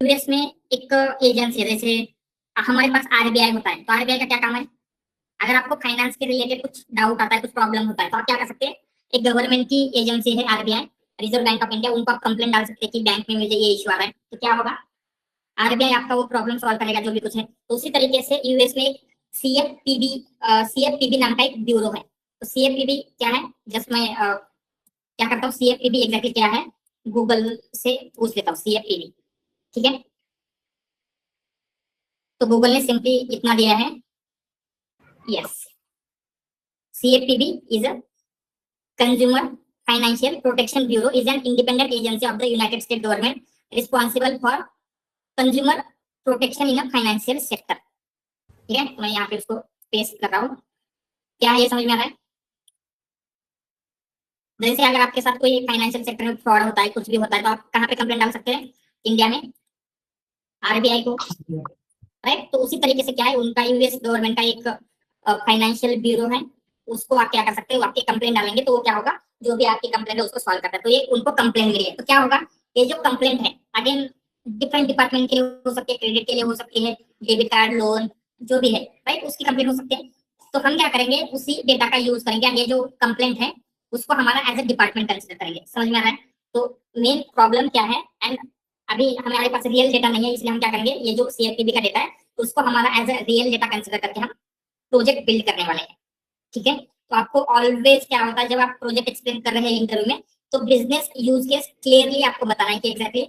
US में एक agency है, जैसे हमारे पास आरबीआई होता है, तो आरबीआई का क्या काम है? अगर आपको फाइनेंस के रिलेटेड कुछ डाउट आता है, कुछ प्रॉब्लम होता है, तो आप क्या कर सकते हैं? एक गवर्नमेंट की एजेंसी है RBI, reserve bank of India, उनको आप कंप्लेंट डाल सकते हैं कि बैंक में मुझे ये इशू आ रहा है, तो क्या होगा? आरबीआई आपका वो प्रॉब्लम सॉल्व करेगा जो भी कुछ है। तो उसी तरीके से यूएस में सीएफपीबी सीएफपीबी नाम का एक ब्यूरो है। तो सीएफपीबी क्या है? जस्ट मैं क्या करता हूँ, सीएफपीबी एग्जैक्टली क्या है गूगल से पूछ लेता हूँ, सीएफपीबी। ठीक है, तो गूगल ने सिंपली इतना दिया है, yes, CFPB is a Consumer Financial Protection Bureau is an independent agency of the United States government responsible for consumer protection in a financial sector। ठीक है, तो मैं यहाँ पे उसको पेस्ट कर रहा हूँ। क्या है ये समझ में आ रहा है? जैसे अगर आपके साथ कोई फाइनेंशियल सेक्टर में फ्रॉड होता है, कुछ भी होता है, तो आप कहाँ पे कंप्लेंट डाल सकते हैं? इंडिया में आरबीआई को, राइट। तो उसी तरीके से क्या है, उनका यूएस गवर्नमेंट का एक फाइनेंशियल ब्यूरो है, उसको आप क्या कर सकते हो, आपकी कंप्लेंट डालेंगे तो वो क्या होगा, जो भी आपकी कंप्लेंट है उसको सॉल्व करता है। तो ये उनको कंप्लेंट मिली है, तो क्या होगा, ये जो कंप्लेंट है अगेन डिफरेंट डिपार्टमेंट के लिए हो सकती है, क्रेडिट के लिए हो सकती है, डेबिट कार्ड, लोन, जो भी है, राइट, उसकी कंप्लेंट हो सकती है। तो हम क्या करेंगे, उसी डेटा का यूज करेंगे, ये जो कंप्लेंट है उसको हमारा एज ए डिपार्टमेंट कंसिडर करेंगे। समझ में आ रहा है? तो मेन प्रॉब्लम क्या है, एंड अभी हमारे पास रियल डेटा नहीं है, इसलिए हम क्या करेंगे, ये जो सीएफपीबी का डेटा है उसको हमारा as a real data consider करके हम प्रोजेक्ट बिल्ड करने वाले हैं। ठीक है, तो आपको ऑलवेज क्या होता है, जब आप प्रोजेक्ट एक्सप्लेन कर रहे हैं इंटरव्यू में, तो बिजनेस यूज केस क्लियरली आपको बताना है कि एग्जैक्टली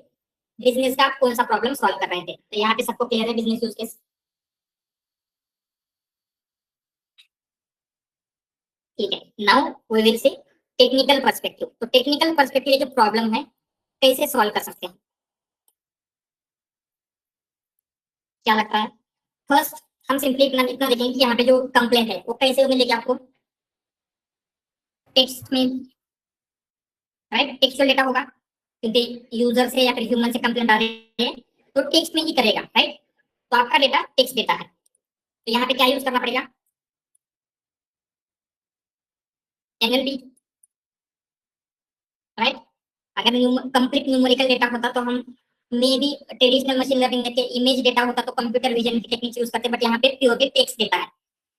बिजनेस का आप कौन सा प्रॉब्लम सॉल्व कर रहे थे। तो यहाँ पे सबको क्लियर है बिजनेस यूज केस? ठीक है, now we will see technical perspective. तो टेक्निकल पर्सपेक्टिव, ये जो प्रॉब्लम है कैसे सॉल्व कर सकते हैं, क्या लगता है? फर्स्ट हम सिंपली इतना इतना देखेंगे कि यहाँ पे जो कंप्लेंट है वो कैसे मिलेगी आपको, टेक्स्ट में, राइट, टेक्सुअल डेटा होगा, क्योंकि यूजर से या फिर ह्यूमन से कंप्लेंट आ रही है तो टेक्स्ट में ही करेगा, राइट। तो आपका डेटा टेक्स्ट डेटा है, तो यहाँ पे क्या यूज करना पड़ेगा, एनएलपी, राइट। अगर कंप्लीट न्यूमेरिकल डेटा होता तो हम may be traditional machine learning के इमेज डेटा होता तो कंप्यूटर विजन की टेक्निक्स यूज करते, बट यहाँ पे प्योरली टेक्स्ट डेटा है,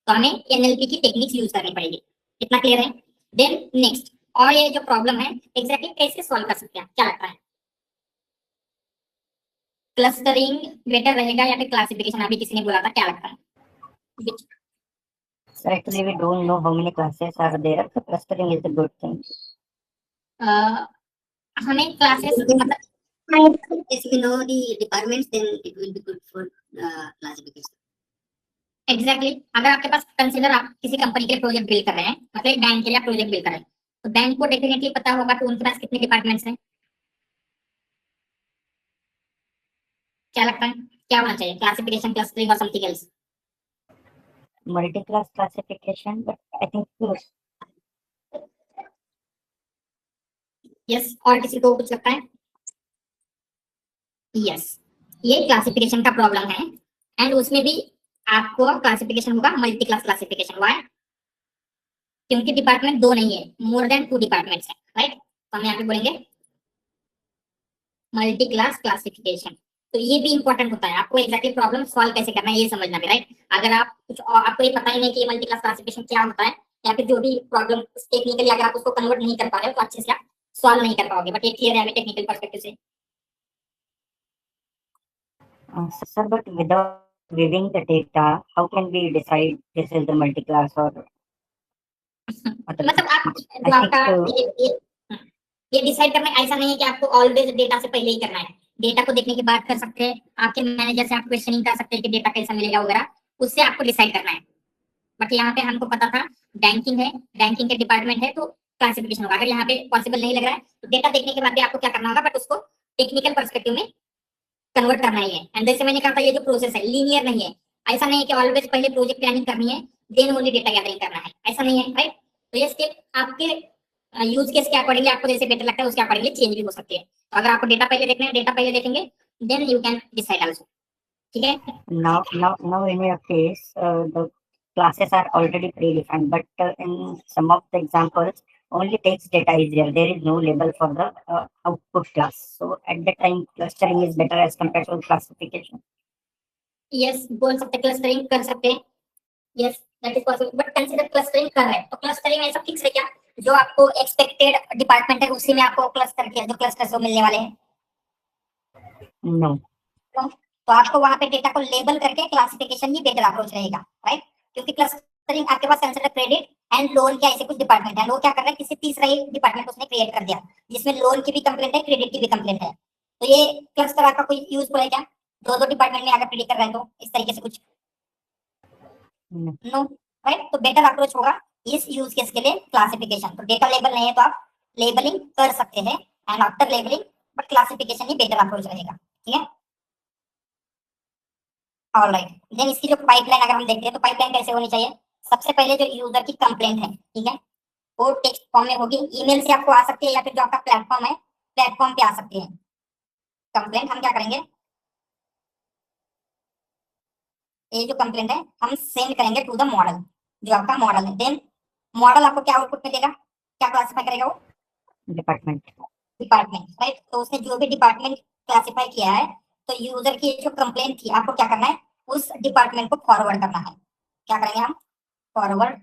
तो हमें एनएलपी की टेक्निक्स यूज करनी पड़ेगी। इतना क्लियर है? देन नेक्स्ट, और ये जो प्रॉब्लम है एग्जैक्टली कैसे सॉल्व कर सकते हैं, क्या लगता है? क्लस्टरिंग बेटर रहेगा या फिर क्लासिफिकेशन, अभी किसी ने बोला था, क्या लगता है? So actually we don't know how many classes are there, so clustering is a good thing. हमें क्लासेस मतलब if you know the departments then it will be good for classification। Exactly अगर आपके पास कंसीडर आप किसी company के लिए project build कर रहे हैं, मतलब बैंक के लिए प्रोजेक्ट बिल्ड कर रहे हैं, तो बैंक को डेफिनेटली पता होगा कि उनके पास कितने डिपार्टमेंट्स हैं। क्या लगता है क्या होना चाहिए, क्लासिफिकेशन, क्लस्टरिंग और something else? Multi-class classification, but I think yes, और किसी को कुछ लगता है? यस, ये क्लासिफिकेशन का प्रॉब्लम है, एंड उसमें भी आपको क्लासिफिकेशन होगा मल्टी क्लास क्लासिफिकेशन। व्हाई? क्योंकि डिपार्टमेंट दो नहीं है, मोर देन टू डिपार्टमेंट्स है, राइट। तो हम यहाँ पे बोलेंगे मल्टी क्लास क्लासिफिकेशन। तो ये भी इंपॉर्टेंट होता है, आपको एग्जैक्टली प्रॉब्लम सॉल्व कैसे करना है ये समझना भी, राइट। अगर आप कुछ और आपको ये पता ही नहीं कि मल्टी क्लास क्लासिफिकेशन क्या होता है, या फिर जो भी प्रॉब्लम टेक्निकली अगर आप उसको कन्वर्ट नहीं कर पा रहे हो तो अच्छे से आप सॉल्व नहीं कर पाओगे, बट ये क्लियर है हमें टेक्निकल पर्सपेक्टिव से। sir, but without viewing the data, how can we decide this is the multi-class or other मतलब thing? आप I जो think आपका ये डिसाइड करना ऐसा नहीं है कि आपको ऑलवेज डेटा से पहले ही करना है, डेटा को देखने के बाद कर सकते हैं, आपके मैनेजर से आप क्वेश्चनिंग कर सकते हैं कि डेटा कैसा मिलेगा वगैरह, उससे आपको डिसाइड करना है। बट यहाँ पे हमको पता था बैंकिंग है, बैंकिंग के डिपार्टमेंट है, तो क्लासिफिकेशन होगा। अगर यहाँ पे पॉसिबल नहीं लग रहा है तो डेटा देखने के बाद भी आपको क्या करना होगा, बट उसको टेक्निकल पर्सपेक्टिव में कन्वर्ट करना ही है। एंड जैसे मैंने कहा था ये जो प्रोसेस है लीनियर नहीं है, ऐसा नहीं है कि ऑलवेज पहले प्रोजेक्ट प्लानिंग करनी है देन ओनली डेटा गैदरिंग करना है, ऐसा नहीं है, राइट। तो ये स्टेप आपके यूज केस के अकॉर्डिंगली आपको जैसे बेटर लगता है उसके अकॉर्डिंगली चेंज भी हो सकती है। तो अगर आपको डेटा पहले देखना है, डेटा पहले देखेंगे, then you can decide also. ठीक है, now in your case, the classes are already predefined, but in some of the examples, only text data is there. There is no label for the output class. So at that time, clustering is better as compared to classification. Yes, बोल सकते clustering कर सकते हैं, yes that is possible, but consider clustering कर रहे हैं तो clustering ऐसा फिक्स है क्या जो आपको एक्सपेक्टेड डिपार्टमेंट है उसी में आपको क्लस्टर किया जो क्लस्टर से मिलने वाले हैं? No. तो आपको वहां पे डेटा को लेबल करके क्लासिफिकेशन ही बेटर अप्रोच रहेगा, राइट? क्योंकि क्लस्टरिंग आपके पास कंसीडर क्रेडिट एंड लोन क्या ऐसे कुछ डिपार्टमेंट है, वो क्या कर रहा है किसी तीसरा ही डिपार्टमेंट उसने क्रिएट कर दिया जिसमें लोन की भी कंप्लेंट है क्रेडिट की भी कंप्लेंट है, तो ये क्लस्टर आपका कोई यूजफुल है क्या दो डिपार्टमेंट में अगर प्रेडिक्ट कर रहे हैं तो इस तरीके से कुछ? No, right? तो बेटर अप्रोच होगा इस यूज केस के लिए क्लासिफिकेशन। तो डेटा लेबल नहीं है तो आप लेबलिंग कर सकते हैं and after labelling but classification he better approach रहेगा, ठीक है? ऑलराइट, देन इसकी जो पाइपलाइन अगर हम देखते हैं तो पाइपलाइन कैसे होनी चाहिए? सबसे पहले जो यूजर की कंप्लेंट है, ठीक है, वो टेक्स्ट फॉर्म में होगी, ईमेल से आपको आ सकती है या फिर जो आपका प्लेटफॉर्म है प्लेटफॉर्म पे आ सकती है कंप्लेंट। हम क्या करेंगे, ये जो कंप्लेंट है हम सेंड करेंगे टू द मॉडल, जो आपका मॉडल है। देन मॉडल आपको क्या आउटपुट में देगा, क्या क्लासिफाई करेगा वो? डिपार्टमेंट। Department, right? तो उसने जो भी डिपार्टमेंट क्लासिफाई किया है तो यूजर की जो कंप्लेंट थी आपको क्या करना है, उस डिपार्टमेंट को फॉरवर्ड करना है। क्या करेंगे हम? फॉरवर्ड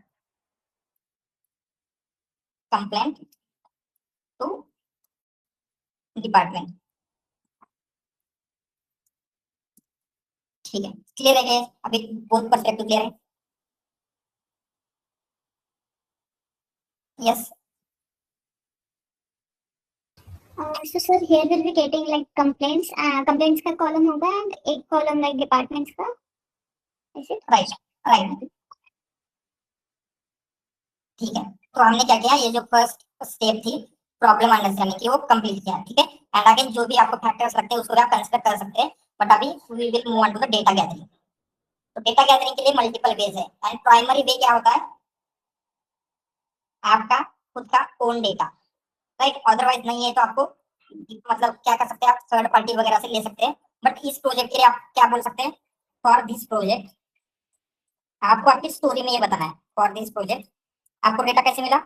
कंप्लेंट टू डिपार्टमेंट, ठीक है? क्लियर है guys? अभी बहुत परफेक्ट क्लियर है? Yes. So sir, here we'll be getting like complaints. Complaints का column होगा and एक column like departments का, is it? राइट, राइट, ठीक है। तो हमने क्या किया, ये जो फर्स्ट स्टेप थी प्रॉब्लम अंडरस्टैंडिंग की वो कंप्लीट किया, ठीक है? एंड आगे जो भी आपको फैक्टर्स लगते हैं उसको आप कंसीडर कर सकते हैं, बट अभी we will move on to the data gathering. तो डेटा गैदरिंग के लिए मल्टीपल वेज है एंड प्राइमरी वे क्या होता है, आपका खुद का ओन डेटा, राइट? अदरवाइज नहीं है तो आपको मतलब क्या कर सकते हैं, आप थर्ड पार्टी वगैरह से ले सकते हैं, बट इस प्रोजेक्ट के लिए आप क्या बोल सकते हैं, फॉर दिस प्रोजेक्ट आपको आपकी स्टोरी में ये बताना है, फॉर दिस प्रोजेक्ट आपको डेटा कैसे मिला,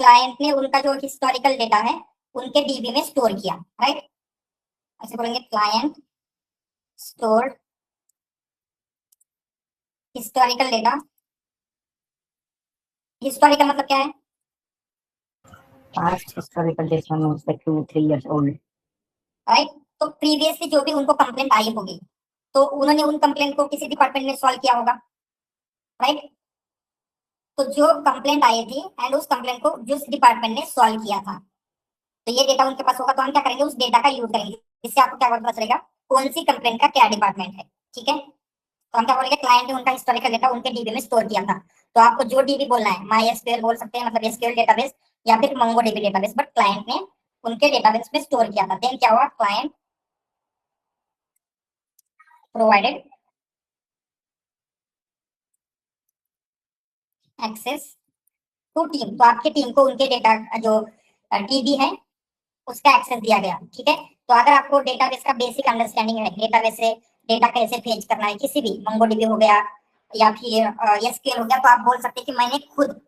क्लाइंट ने उनका जो हिस्टोरिकल डेटा है उनके डीबी में स्टोर किया, राइट? ऐसे बोलेंगे client store historical data. Historical मतलब क्या है? Past historical data means like 2-3 years old. Right? तो प्रीवियसली जो भी उनको कंप्लेंट आई होगी तो उन्होंने उन कंप्लेंट को किसी डिपार्टमेंट में सॉल्व किया होगा, राइट? तो जो कंप्लेंट आई थी एंड उस कंप्लेंट को जिस डिपार्टमेंट ने सॉल्व किया था तो ये डेटा उनके पास होगा, तो हम क्या करेंगे, उस डेटा का यूज करेंगे, इससे आपको क्या पता चलेगा कौन सी कंप्लेंट का क्या डिपार्टमेंट है, ठीक है? तो हम क्या बोलेंगे, क्लाइंट ने उनका हिस्टोरिकल डेटा उनके डीबी में स्टोर किया था, तो आपको जो डीबी बोलना है माई एसक्यूएल बोल सकते हैं, मतलब एसक्यूएल डेटाबेस या फिर मंगोडीबी डेटाबेस, बट क्लाइंट ने उनके डेटाबेस में स्टोर किया था। देन क्या हुआ, client provided access to team, तो आपकी टीम को उनके डेटा जो डीबी है उसका एक्सेस दिया गया, ठीक है? तो अगर आपको डेटाबेस का बेसिक अंडरस्टैंडिंग है, डेटाबेस से डेटा कैसे फेच करना है, किसी भी मंगोडीबी हो गया या फिर एसक्यूएल हो गया, तो आप बोल सकते हैं कि मैंने खुद,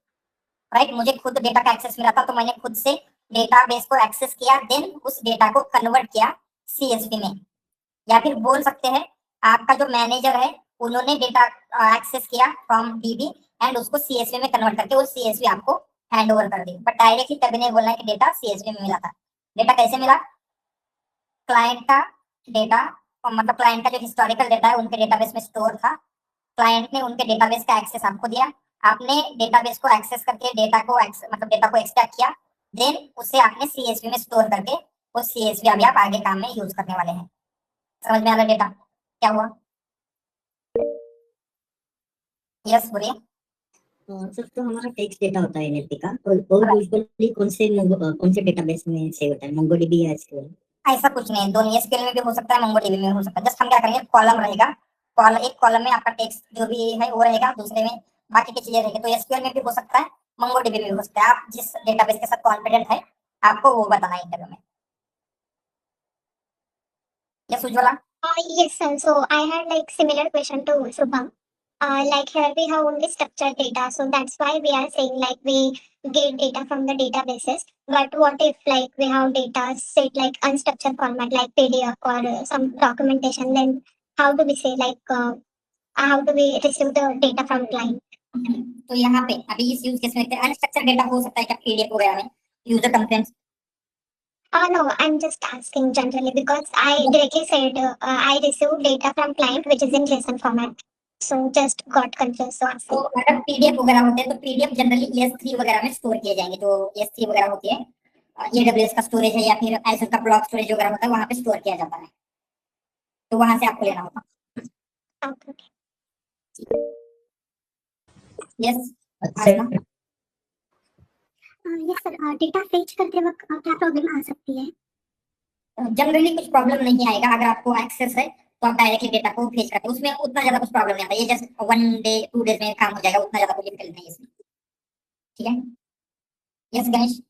राइट, मुझे खुद डेटा का एक्सेस मिला था तो मैंने खुद से डेटाबेस को एक्सेस किया, देन उस डेटा को कन्वर्ट किया सीएसवी में। या फिर बोल सकते हैं आपका जो मैनेजर है उन्होंने डेटा एक्सेस किया फ्रॉम डीबी एंड उसको सीएसवी में कन्वर्ट करके वो सीएसवी आपको हैंड ओवर कर दी, बट डायरेक्टली कभी नहीं बोलना है कि डेटा सीएसवी में मिला था। डेटा कैसे मिला, क्लाइंट का डेटा, मतलब क्लाइंट का जो हिस्टोरिकल डेटा है उनके डेटाबेस में स्टोर था, क्लाइंट ने उनके डेटाबेस का एक्सेस आपको दिया, आपने डेटाबेस को एक्सेस करके डेटा को मतलब डेटा को एक्सट्रैक्ट किया, देन उसे आपने सीएसवी में स्टोर करके वो सीएसवी अभी आप आगे काम में यूज करने वाले हैं। समझ में आ रहा डेटा क्या हुआ? यस बोलिए। सर तो हमारा टेक्स्ट डेटा होता है एनएलपी का, और यूजुअली कौन से डेटाबेस में सेव होता है, मोंगोडीबी या एसक्यूएल? ऐसा कुछ नहीं, दोनों एसक्यूएल में भी हो सकता है, मंगोडीबी में हो सकता है। जस्ट हम क्या करेंगे, कॉलम रहेगा, एक कॉलम में आपका टेक्स्ट जो भी है वो रहेगा, दूसरे में बाकी की चीजें रहेगी। तो एसक्यूएल में भी हो सकता है, मंगोडीबी में भी हो सकता है। आप जिस डेटाबेस के साथ कॉन्फिडेंट है आपको वो बताना है इंटरव्यू में। Yes Ujjwala. Yes sir. So I had like similar question to Shubham. Like here we have only structured data, so that's why we are saying like we get data from the databases. But what if like we have data set like unstructured format like PDF or some documentation? Then how do we say like how do we receive the data from client? तो यहाँ पे अभी इस use case में unstructured data हो सकता है क्या पीडीएफ वगैरह में, user complaints? No, I'm just asking generally because I directly said I received data from client which is in JSON format. So just got confused. So तो asking. अगर PDF वगैरह होते हैं तो पीडीएफ जनरली ES3 वगैरह में store किए जाएंगे, जो ES3 वगैरह होती है, AWS का स्टोरेज है या फिर Azure का ब्लॉक स्टोरेज वगैरह होता है, वहां पे स्टोर किया जाता है, तो वहां से आपको लेना होगा। Okay. यस सर आसमा? Yes sir. Data fetch करते वक्त क्या प्रॉब्लम आ सकती है? जनरली कुछ प्रॉब्लम नहीं आएगा, अगर आपको एक्सेस है तो आप डायरेक्टली डेटा को भेज सकते हो, उसमें उतना ज्यादा कुछ प्रॉब्लम नहीं आता, ये जस्ट 1 डे 2 डेज में काम हो जाएगा, उतना ज्यादा कोई दिक्कत नहीं है इसमें, ठीक है? Yes Ganesh?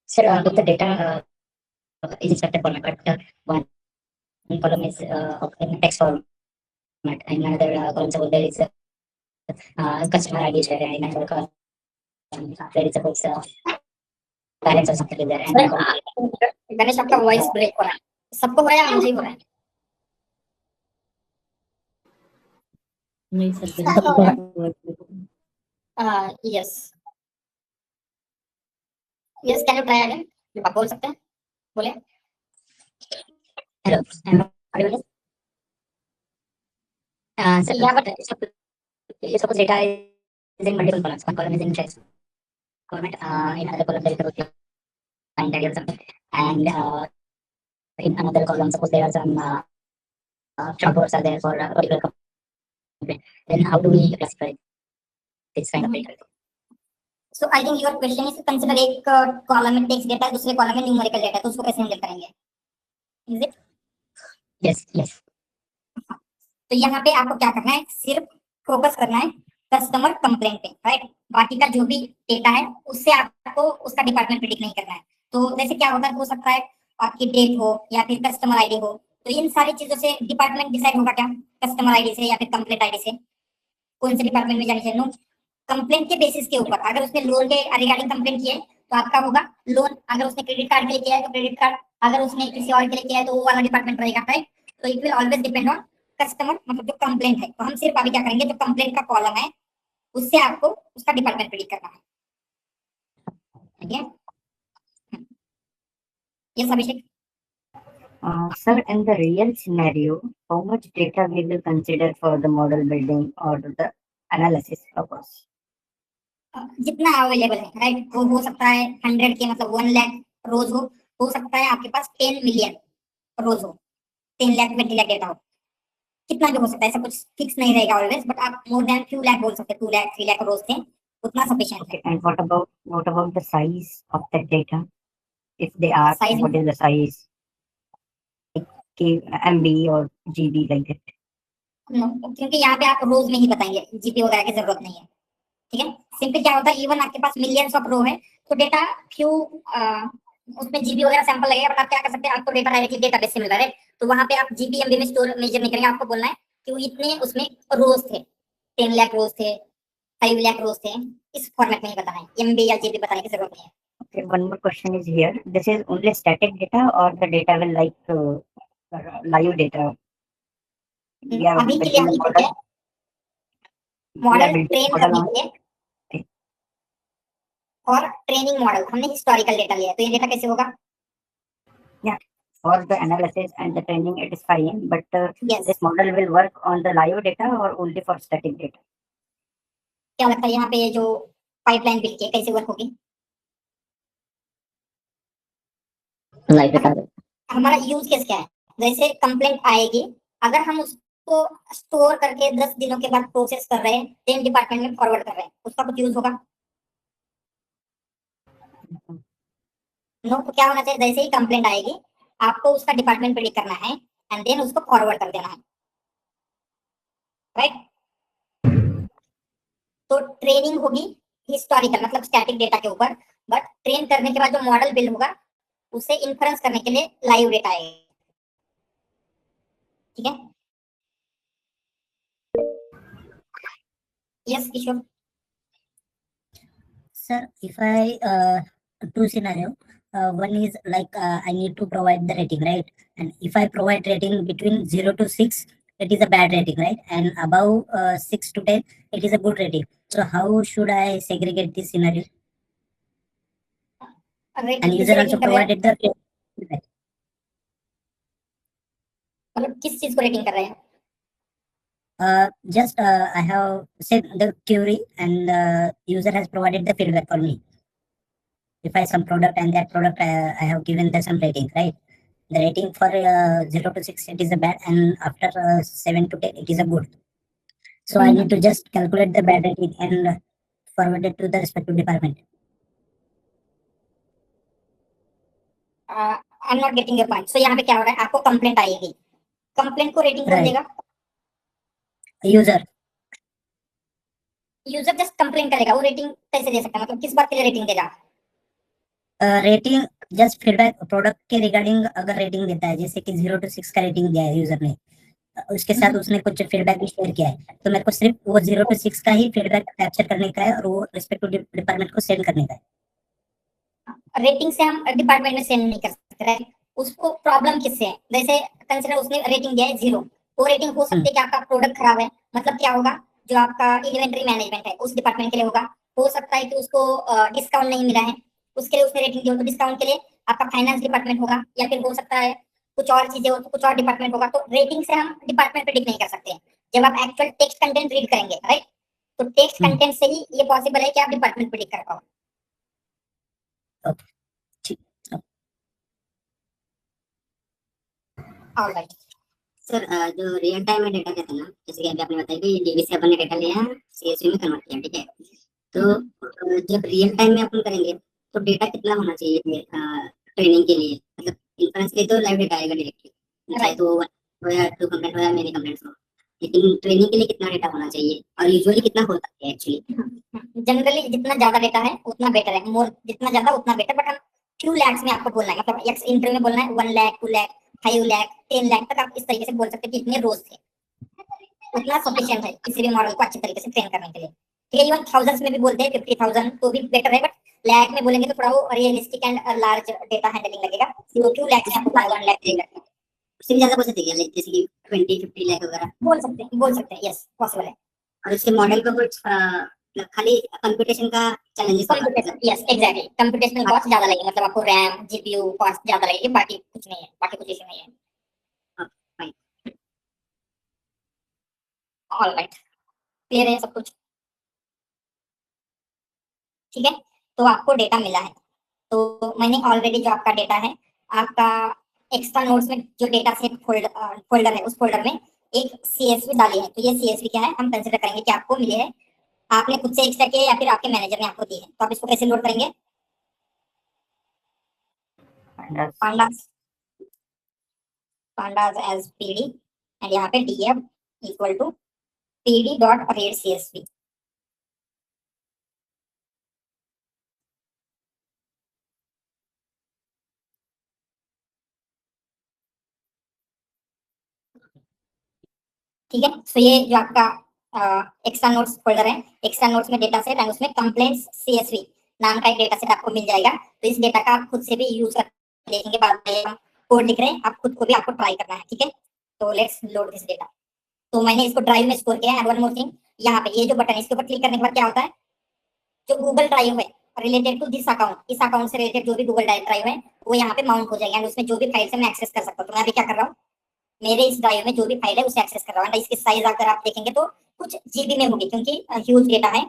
Sir if the data is in structured format, but one column is in text format and another column suppose there is customer ID share and another column there is suppose parents or something like that and Ganesh आपका voice break हो रहा है, सबको हो रहा है या मुझे ही हो रहा है? नहीं sir yes yes, can you try again? आप बोल सकते हैं, बोले। hello am I audible? Sir, Yeah, but suppose data is in multiple columns. One column is in text format, in another column there is a client ID or something, and in another column suppose there are some job boards are there for a particular company. Then how do we classify this kind of data? so I think your question is consider एक column में text data है, दूसरे column में numerical data है, तो उसको कैसे handle करेंगे? Is it? Yes, yes. तो यहाँ पे आपको क्या करना है, सिर्फ फोकस करना है कस्टमर कंप्लेंट पे, राइट? बाकी का जो भी डेटा है उससे आपको उसका डिपार्टमेंट प्रिडिक्ट नहीं करना है। तो जैसे क्या होता है, हो सकता है आपकी डेट हो या फिर कस्टमर आईडी हो, तो इन सारी चीजों से डिपार्टमेंट डिसाइड होगा क्या, कस्टमर आईडी से या फिर कंप्लेंट आईडी से, कौन से डिपार्टमेंट में जानी चाहिए। नो, कंप्लेंट के बेसिस के ऊपर, अगर उसने लोन के रिगार्डिंग कंप्लेंट किया है तो आपका होगा लोन, अगर उसने क्रेडिट कार्ड के लिए किया है तो क्रेडिट कार्ड, अगर उसने किसी और के लिए किया है तो वो वाला डिपार्टमेंट रहेगा, राइट? तो it will always depend on customer, मतलब जो कंप्लेंट है। तो हम सिर्फ अभी क्या करेंगे, जो कंप्लेंट का कॉलम है उससे आपको उसका डिपार्टमेंट प्रेडिक्ट करना है, ठीक है? Yes Abhishek? Sir, in the real scenario, how much data we will consider for the model building or the analysis purpose? जितना अवेलेबल है, राइट? वो हो सकता है 100 के, मतलब 1 लाख रोज हो सकता है आपके पास 10 मिलियन रोज हो, 10 लाख 20 लाख डेटा हो, कितना भी हो सकता है, ऐसा कुछ फिक्स नहीं रहेगा ऑलवेज, बट आप मोर देन फ्यू लाख बोल सकते हैं, 2 लाख 3 लाख रोज थे, उतना सफिशिएंट है। Okay, and what about the size of that data? If they ask Size? what is the size, MB or GB like that? No, क्योंकि यहाँ पे आप रोज में ही बताएंगे, जीपी वगैरह की जरूरत नहीं है, ठीक है? सिंपली क्या होता है, इवन आपके पास मिलियंस ऑफ रो है तो डेटा फ्यू उसमें जीबी वगैरह सैंपल लगेगा, बट आप क्या कर सकते हैं, आपको डेटा डायरेक्टली डेटाबेस से मिल रहा है, तो वहां पे आप जीबी एमबी में स्टोर मेजर नहीं करेंगे, आपको बोलना है कि वो इतने उसमें रोज थे, 10 लाख रोज थे, 5 लाख रोज थे, इस फॉर्मेट में ही बताना है, एमबी या जीबी बताने की जरूरत नहीं है। Okay, one more question is here. This is only static data or the data will like live data? We are अभी के लिए building हम a लिखते model. हैं We are model building a train model करने on. के लिए, और ट्रेनिंग मॉडल हमने हिस्टोरिकल डेटा लिया है, तो ये डेटा कैसे होगा? For the analysis and the training, it is fine. But yes, this model will work on the live data or only for static data? क्या लगता है यहाँ पे जो पाइपलाइन बिल्ड की है कैसे वर्क होगी? Live data. हमारा यूज केस क्या है, जैसे कंप्लेंट आएगी, अगर हम उसको स्टोर करके 10 दिनों के बाद प्रोसेस कर रहे हैं, देन डिपार्टमेंट में फॉरवर्ड कर रहे हैं, उसका कुछ यूज होगा? नो, तो क्या होना चाहिए, जैसे ही कंप्लेंट आएगी आपको उसका डिपार्टमेंट प्रेडिक्ट करना है एंड देन उसको फॉरवर्ड कर देना है, राइट? तो ट्रेनिंग होगी हिस्टोरिकल, मतलब स्टैटिक डेटा के ऊपर, बट ट्रेन करने के बाद जो मॉडल बिल्ड होगा उसे इन्फ्रेंस करने के लिए लाइव डेटा आएगा, ठीक है? Yes Kishore. Sir, if I two scenario, one is like I need to provide the rating, right? And if I provide rating between 0 to 6, it is a bad rating, right? And above 6 to 10, it is a good rating. So how should I segregate this scenario? And rating user किसे also rating कर रहे हैं? provided the feedback. मतलब किस चीज को rating कर रहे हैं? Just I have said the query and the user has provided the feedback for me. If I some product and that product I have given the some rating, right? The rating for 0 to 6 it is a bad, and after 7 to 10 it is a good. So I need to just calculate the bad rating and forward it to the respective department. I am not getting your point. So यहाँ पे क्या हो रहा है, आपको complaint आएगी, complaint को rating कौन Right. देगा? User. यूजर जस्ट कंप्लेंट करेगा, वो रेटिंग कैसे दे सकता है? मतलब किस बात के लिए रेटिंग देगा? रेटिंग जस्ट फीडबैक प्रोडक्ट के रिगार्डिंग अगर रेटिंग देता है, जैसे कि 0 to 6 का रेटिंग दिया है यूजर ने, उसके साथ उसने कुछ फीडबैक भी शेयर किया है, तो मेरे को सिर्फ वो 0 to 6 का ही फीडबैक कैप्चर करने का है और वो रिस्पेक्टिव डिपार्टमेंट को सेंड करने का है. रेटिंग से हम डिपार्टमेंट में सेंड नहीं कर सकते, राइट? उसको प्रॉब्लम किससे है? जैसे कंसीडर उसने रेटिंग दिया है 0, वो रेटिंग हो सकती है कि आपका प्रोडक्ट खराब है. मतलब क्या होगा, जो आपका इन्वेंटरी मैनेजमेंट है उस डिपार्टमेंट के लिए होगा. हो सकता है कि उसको डिस्काउंट नहीं मिला है, उसके लिए उसने रेटिंग दी हो, तो डिस्काउंट के लिए आपका फाइनेंस डिपार्टमेंट होगा, या फिर हो सकता है कुछ और चीजें हो तो कुछ और डिपार्टमेंट होगा. तो रेटिंग से हम डिपार्टमेंट प्रेडिक्ट नहीं कर सकते. जब आप एक्चुअल टेक्स्ट कंटेंट रीड करेंगे, राइट, तो टेक्स्ट कंटेंट से ही ये पॉसिबल है कि आप डिपार्टमेंट प्रेडिक्ट कर पाओ. ऑलराइट. सर जो रियल टाइम में डेटा देता है ना, जैसे कि अभी आपने बताया कि डीबी से अपन ने डेटा लिया, सीएसवी में कन्वर्ट किया, ठीक है? तो जब रियल टाइम में अपन करेंगे तो डेटा कितना होना चाहिए ट्रेनिंग के लिए? मतलब इन्फ्रेंस के लिए तो लाइव डेटा आएगा डायरेक्टली, चाहे तो हो या टू कंप्लेंट हो या मेनी कंप्लेंट्स हो, लेकिन ट्रेनिंग के लिए कितना डेटा होना चाहिए और यूजुअली कितना होता है एक्चुअली? जनरली जितना ज्यादा डेटा है उतना बेटर है, मोर जितना ज्यादा उतना बेटर. बट हम फ्यू लैक्स में आपको बोलना है, मतलब एक्स इंटरव्यू में बोलना है 1 लाख 2 लाख 5 लाख 10 लाख तक आप इस तरीके से बोल सकते हैं कि इतने रोज थे, उतना सफिशिएंट है किसी भी मॉडल को अच्छी तरीके से ट्रेन करने के लिए. ठीक है, इवन थाउजेंड्स में भी बोलते हैं 50,000 तो भी बेटर है, बट लाख में बोलेंगे तो थोड़ा वो realistic and large data handling लगेगा. तो फ्यू लाख में आपको 1 लाख 3 लाख उससे भी ज्यादा बोल सकते हैं, जैसे कि 20-50 लाख वगैरह बोल सकते हैं. यस पॉसिबल है. और उसके मॉडल का कुछ खाली कंप्यूटेशन का चैलेंजेस होगा. यस एग्जैक्टली, कंप्यूटेशनल कॉस्ट ज्यादा लगेगी, मतलब आपको रैम जीपीयू कॉस्ट ज्यादा लगेगी, बाकी कुछ नहीं है, बाकी कुछ इशू नहीं है. ऑलराइट, क्लियर है सब कुछ? ठीक है, तो आपको डेटा मिला है, तो मैंने ऑलरेडी जो आपका डेटा है, आपका एक्स्ट्रा नोट्स में जो डेटा सेट फोल्डर है, उस फोल्डर में एक सीएसवी डाली है. तो ये सीएसवी क्या है, हम कंसीडर करेंगे कि आपको मिले है, आपने खुद से एक्स्ट्रा किया या फिर आपके मैनेजर ने आपको दी है. तो आप इसको कैसे लोड करेंगे? pandas as pd एंड यहाँ पे df equal to pd dot read csv. ठीक है, तो ये जो आपका एक्स्ट्रा नोट्स फोल्डर है, एक्स्ट्रा नोट्स में डेटा सेट एंड उसमें कंप्लेंट्स सीएसवी नाम का एक डेटा सेट आपको मिल जाएगा. तो इस डेटा का आप खुद से भी यूज कर देखेंगे, बाद में हम कोड लिख रहे हैं, आप खुद को भी आपको ट्राई करना है. ठीक है, तो लेट्स लोड दिस डेटा. तो मैंने इसको ड्राइव में स्टोर किया है. एंड वन मोर थिंग, यहाँ पे ये जो बटन है इसके ऊपर क्लिक करने के बाद क्या होता है, जो गूगल ड्राइव है रिलेटेड टू दिस अकाउंट, इस अकाउंट से रिलेटेड जो भी गूगल ड्राइव है वो यहाँ पे माउंट हो जाएगा एंड उसमें जो भी फाइल से मैं एक्सेस कर सकता हूँ. तो मैं अभी क्या कर रहा हूँ, मेरे इस ड्राइव में जो भी फाइल है उसे एक्सेस कर रहा हूँ. इसकी साइज अगर आप देखेंगे तो कुछ जीबी में होगी, क्योंकि ह्यूज डेटा है,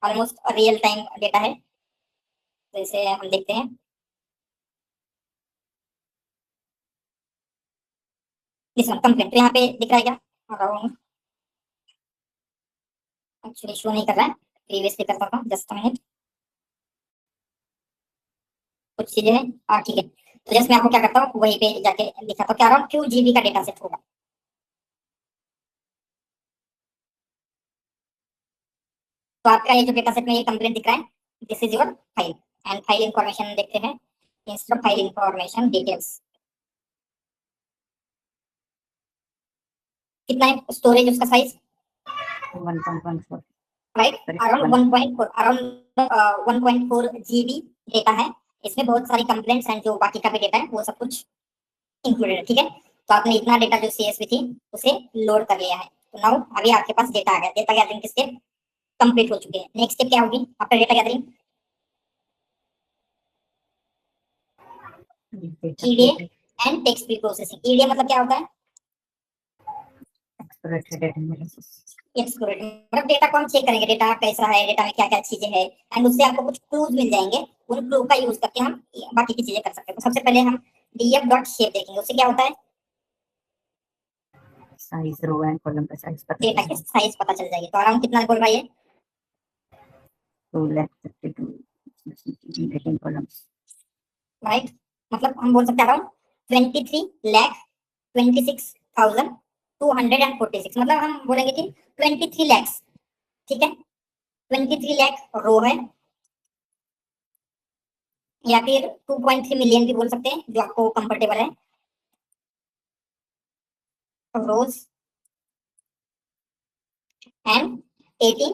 ऑलमोस्ट रियल टाइम डेटा है. तो इसे हम देखते हैं. कंप्लेंट यहाँ पे दिख रहा है क्या? एक्चुअली शो नहीं कर रहा है, प्रीवियसली करता था. जस्ट मिनट, कुछ चीजें हैं. ठीक है, तो जस्ट मैं आपको क्या करता हूँ, वहीं पे जाके दिखाता हूँ कि अराउंड क्यों जीबी का डेटा सेट होगा. तो आपका ये जो डेटा सेट में ये कंप्लेंट दिख रहा है, this is your file. And file information देखते हैं, instead of file information details. कितना है स्टोरेज, उसका size 1.14. Right, around 1.4 GB data है। इसमें बहुत सारी कंप्लेंट्स एंड जो बाकी का भी डेटा है वो सब कुछ इंक्लूडेड है। ठीक है, तो आपने इतना डेटा जो CSV थी उसे लोड कर लिया है। तो नाउ अभी आपके पास डेटा आ गया। डेटा गैदरिंग के स्टेप कंप्लीट हो चुके हैं। नेक्स्ट स्टेप क्या होगी after data gathering? EDA and text pre processing. EDA मतलब क्या होता है? Exploratory data analysis. एक्सप्लोरेटरी मतलब डेटा को हम चेक करेंगे, डेटा कैसा है, डेटा में क्या क्या चीजें हैं, एंड उससे आपको कुछ क्लूज मिल जाएंगे। उन क्लू का यूज करके हम बाकी की चीजें कर सकते हैं। तो सबसे पहले हम df.shape देखेंगे। उससे क्या होता है? साइज, रो एंड कॉलम का साइज पता डेटा की साइज पता चल जाएगी। तो अराउंड कितना बोल रहा है? 2,32,18 कॉलम्स। राइट, मतलब हम बोल सकते हैं अराउंड 23,26,246। मतलब हम बोलेंगे कि 23 लाख। ठीक है, 23 लाख रो है, या फिर 2.3 मिलियन भी बोल सकते हैं, जो आपको कंफर्टेबल है। रोज एंड 18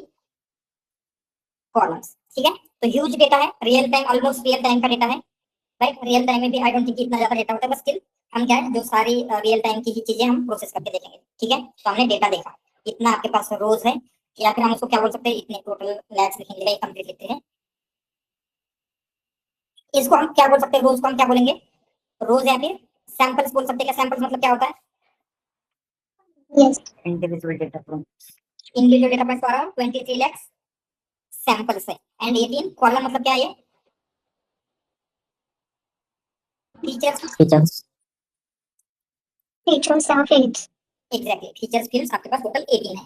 कॉलम्स। ठीक है, तो ह्यूज डेटा है, real time, almost real time का डेटा है। राइट, रियल टाइम में भी आई डोंट थिंक इतना ज्यादा डेटा होता है, बस स्टिल हम क्या है जो सारी रियल टाइम की ही चीजें हम प्रोसेस करके देखेंगे। ठीक है, तो हमने डेटा देखा, इतना आपके पास रोज है, या फिर हम उसको क्या बोल सकते हैं, इतने टोटल लैक्स लिखेंगे, कंप्लीट लिखते हैं। इसको हम क्या बोल सकते हैं? रोज को हम क्या बोलेंगे? रोज या फिर सैंपल्स बोल सकते हैं। क्या सैंपल्स मतलब क्या होता है? Yes. Individual data from individual data points around 23 lakh samples है। एंड 18 कॉलम मतलब क्या है? Features. Features of it. Exactly, features fields आपके पास टोटल 18 है।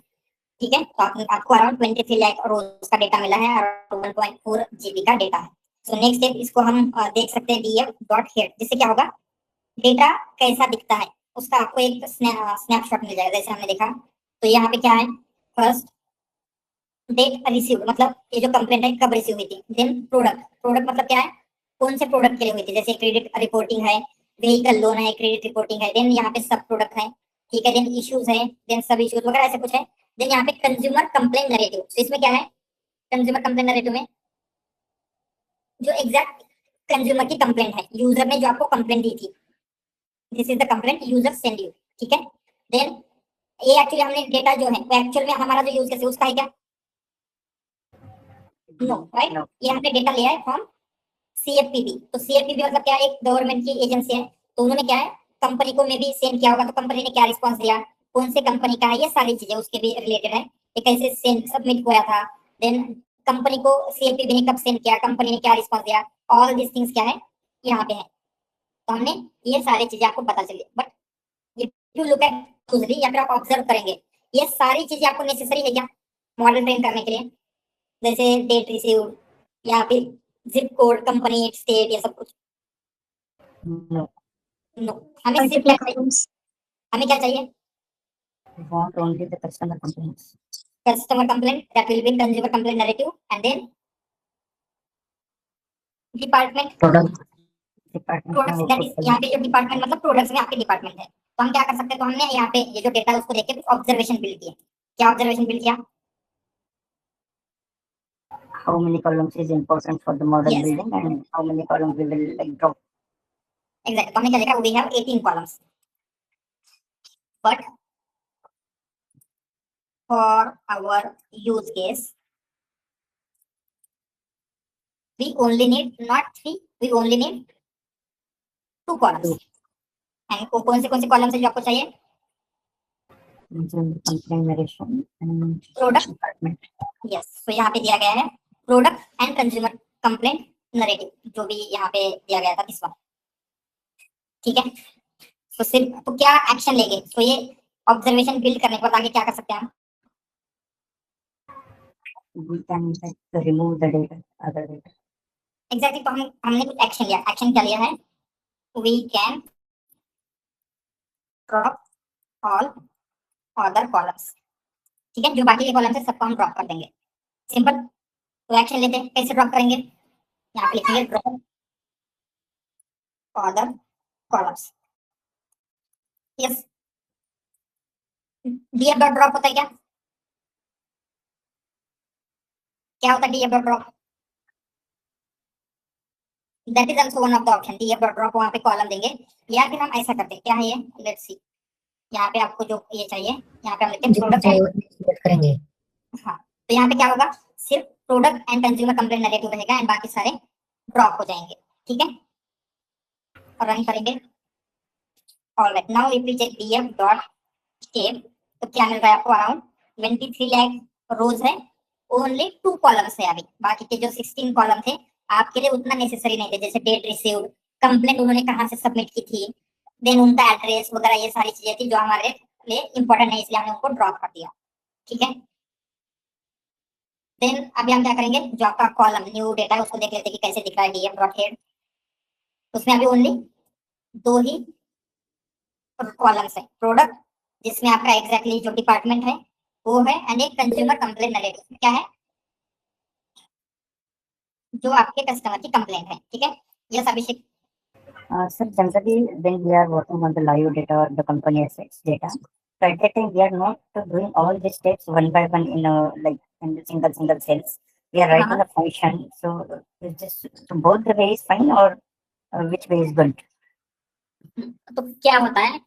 ठीक है, तो आपको अराउंड 23 लाख रोज का डेटा मिला है, अराउंड 1.4 GB का डेटा है। सो नेक्स्ट स्टेप, इसको हम देख सकते हैं df.head, जिससे क्या होगा, डेटा कैसा दिखता है उसका आपको एक स्नैपशॉट मिल जाएगा। जैसे हमने देखा, तो यहाँ पे क्या है, फर्स्ट डेट रिसीव, मतलब ये जो कंप्लेंट है कब रिसीव हुई थी। देन प्रोडक्ट, प्रोडक्ट मतलब क्या है, कौन से प्रोडक्ट के लिए हुई थी। जैसे क्रेडिट रिपोर्टिंग है, व्हीकल लोन है, क्रेडिट रिपोर्टिंग है। देन यहाँ पे सब प्रोडक्ट है। ठीक है, देन इश्यूज है, देन सब इश्यूज वगैरह ऐसे कुछ है। देन यहाँ पे कंज्यूमर कंप्लेंट नरेटिव। तो इसमें क्या है, कंज्यूमर कंप्लेंट नरेटिव में जो एग्जैक्ट कंज्यूमर की कंप्लेंट है, यूजर ने जो आपको कंप्लेंट दी थी, this is the complaint user send you. ठीक है, देन ये एक्चुअली हमने डेटा जो है वो एक्चुअल में हमारा जो यूज केस है उसका है क्या? नो, राइट, ये हमने डेटा लिया है फ्रॉम CFPB। तो CFPB मतलब क्या है, एक गवर्नमेंट की एजेंसी है। तो उन्होंने क्या है, कंपनी को मे भी सेंड किया होगा, तो कंपनी ने क्या रिस्पांस दिया, कौन से कंपनी का है, ये सारी चीजें उसके भी रिलेटेड है। ये कैसे सेंड सबमिट हुआ था, देन कंपनी को CFPB ने कब सेंड किया, कंपनी ने क्या रिस्पांस दिया, ऑल दिस थिंग्स क्या है यहाँ पे है। तो हमने ये सारी चीजें आपको पता चली। But you look at closely, या फिर आप ऑब्जर्व करेंगे, ये सारी चीजें आपको नेसेसरी है क्या मॉडल ट्रेन करने के लिए? जैसे डेट रिसीव, या फिर जिप कोड, कंपनी, स्टेट, ये सब कुछ? नो, नो, हमें सिर्फ Multiple columns. हमें क्या चाहिए? we want only the customer complaints. Customer complaint, that will be consumer complaint narrative, and then department product department में प्रोडक्ट्स, दैट इज यहाँ पे जो डिपार्टमेंट मतलब प्रोडक्ट्स में आपके डिपार्टमेंट है। तो हम क्या कर सकते हैं, तो हमने यहाँ पे ये जो डेटा है उसको देख के कुछ ऑब्जर्वेशन बिल्ड किए। क्या ऑब्जर्वेशन बिल्ड किया? how many columns is important for the model Yes. building and how many columns we will like drop. Exact, तो हमने क्या देखा, we have 18 columns, but for our use case we only need not 3, we only need 2 columns. And कौन से columns है जो आपको चाहिए? Complaint narration and product, department. Yes, तो यहाँ पे दिया गया है product and consumer complaint narrative, जो भी यहाँ पे दिया गया था इस बार। ठीक है, तो सिर्फ तो क्या एक्शन लेंगे, तो ये ऑब्जर्वेशन बिल्ड करने के बाद आगे क्या कर सकते हैं हम? We can like remove the data, other data. Exactly, तो हमने कुछ एक्शन लिया। एक्शन क्या लिया है? We can drop all other columns. ठीक है, जो बाकी के कॉलम्स है सबको हम ड्रॉप कर देंगे, सिंपल। तो एक्शन लेते हैं, कैसे ड्रॉप करेंगे? यहाँ पे लिखेंगे drop other columns. Yes, df dot drop होता है क्या? क्या होता है DF dot drop? That is also one of the option, DF dot drop, वहां पे कॉलम देंगे। या फिर हम ऐसा करते हैं, क्या है ये, लेट्स सी, यहाँ पे आपको जो ये चाहिए, यहाँ पे हम लिखते हैं प्रोडक्ट एंड, करेंगे। हाँ, तो यहाँ पे क्या होगा, सिर्फ product and consumer complaint narrative रहेगा एंड बाकी सारे ड्रॉप हो जाएंगे, ठीक है, और रन करेंगे। Alright, now if we check DF dot step, तो क्या मिल रहा है आपको, अराउंड 23 लाख रोज है, ओनली 2 कॉलम्स है अभी, बाकी के जो 16 कॉलम थे आपके लिए उतना नेसेसरी नहीं थे, जैसे डेट रिसीव्ड, कंप्लेंट उन्होंने कहाँ से सबमिट की थी, देन उनका एड्रेस वगैरह, ये सारी चीजें थी जो हमारे लिए इंपॉर्टेंट नहीं, इसलिए हमने उनको ड्रॉप कर दिया, ठीक है। देन अभी हम क्या करेंगे, जो आपका कॉलम न्यू डेटा है उसको देख लेते हैं कि कैसे दिख रहा है, डीएफ डॉट हेड, उसमें अभी ओनली 2 ही कॉलम्स है, प्रोडक्ट जिसमें आपका एग्जैक्टली जो डिपार्टमेंट है वो है, एंड एक कंज्यूमर कंप्लेंट नैरेटिव, क्या है, जो आपके कस्टमर की कंप्लेंट है, ठीक है। Yes Abhishek. Sir, generally, when we are working on the live data or the company assets data, so at that time we are not doing all these steps one by one in a like in the single cells. We are writing a function. So is this so both the way is fine or which way is good? तो क्या होता है,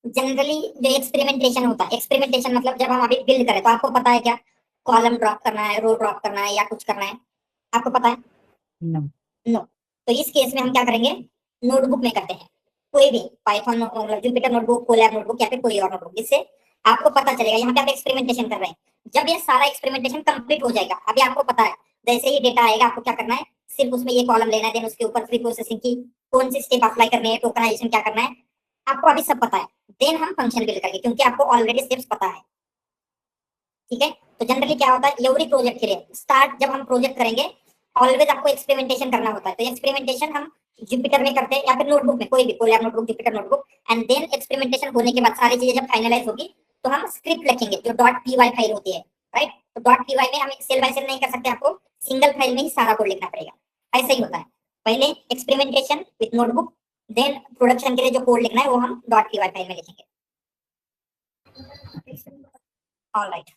generally जो experimentation होता है, experimentation मतलब जब हम अभी बिल्ड करें तो आपको पता है क्या, कॉलम ड्रॉप करना है, रो ड्रॉप करना है, या कुछ करना है, आपको पता है? No. नो। तो इस केस में हम क्या करेंगे, नोटबुक में करते हैं, कोई भी Python Jupyter notebook, Colab notebook, या फिर कोई और नोटबुक, जिससे आपको पता चलेगा यहाँ पे आप एक्सपेरिमेंटेशन कर रहे हैं। जब ये सारा एक्सपेरिमेंटेशन कंप्लीट हो जाएगा, अभी आपको पता है जैसे ही डेटा आएगा आपको क्या करना है, सिर्फ उसमें ये कॉलम लेना है, देन उसके ऊपर प्री प्रोसेसिंग की कौन सी स्टेप अप्लाई करनी है, टोकनाइजेशन क्या करना है, आपको अभी सब पता है। देन हम फंक्शन बिल्ड करेंगे क्योंकि आपको ऑलरेडी स्टेप्स पता है, ठीक है। तो जनरली क्या होता है, एवरी प्रोजेक्ट के लिए स्टार्ट जब हम प्रोजेक्ट करेंगे ऑलवेज आपको एक्सपेरिमेंटेशन करना होता है। तो एक्सपेरिमेंटेशन हम जुपिटर में करते हैं या फिर नोटबुक में, कोई भी Colab notebook, Jupyter notebook, and then experimentation होने के बाद सारी चीजें जब फाइनलाइज होगी तो हम स्क्रिप्ट लिखेंगे जो .py फाइल होती है, राइट। तो .py में हम सेल बाय सेल नहीं कर सकते, आपको सिंगल फाइल में ही सारा कोड लिखना पड़ेगा। ऐसा ही होता है, पहले experimentation with notebook, then production के लिए जो कोड लिखना है वो हम .py फाइल में लिखेंगे। ऑलराइट,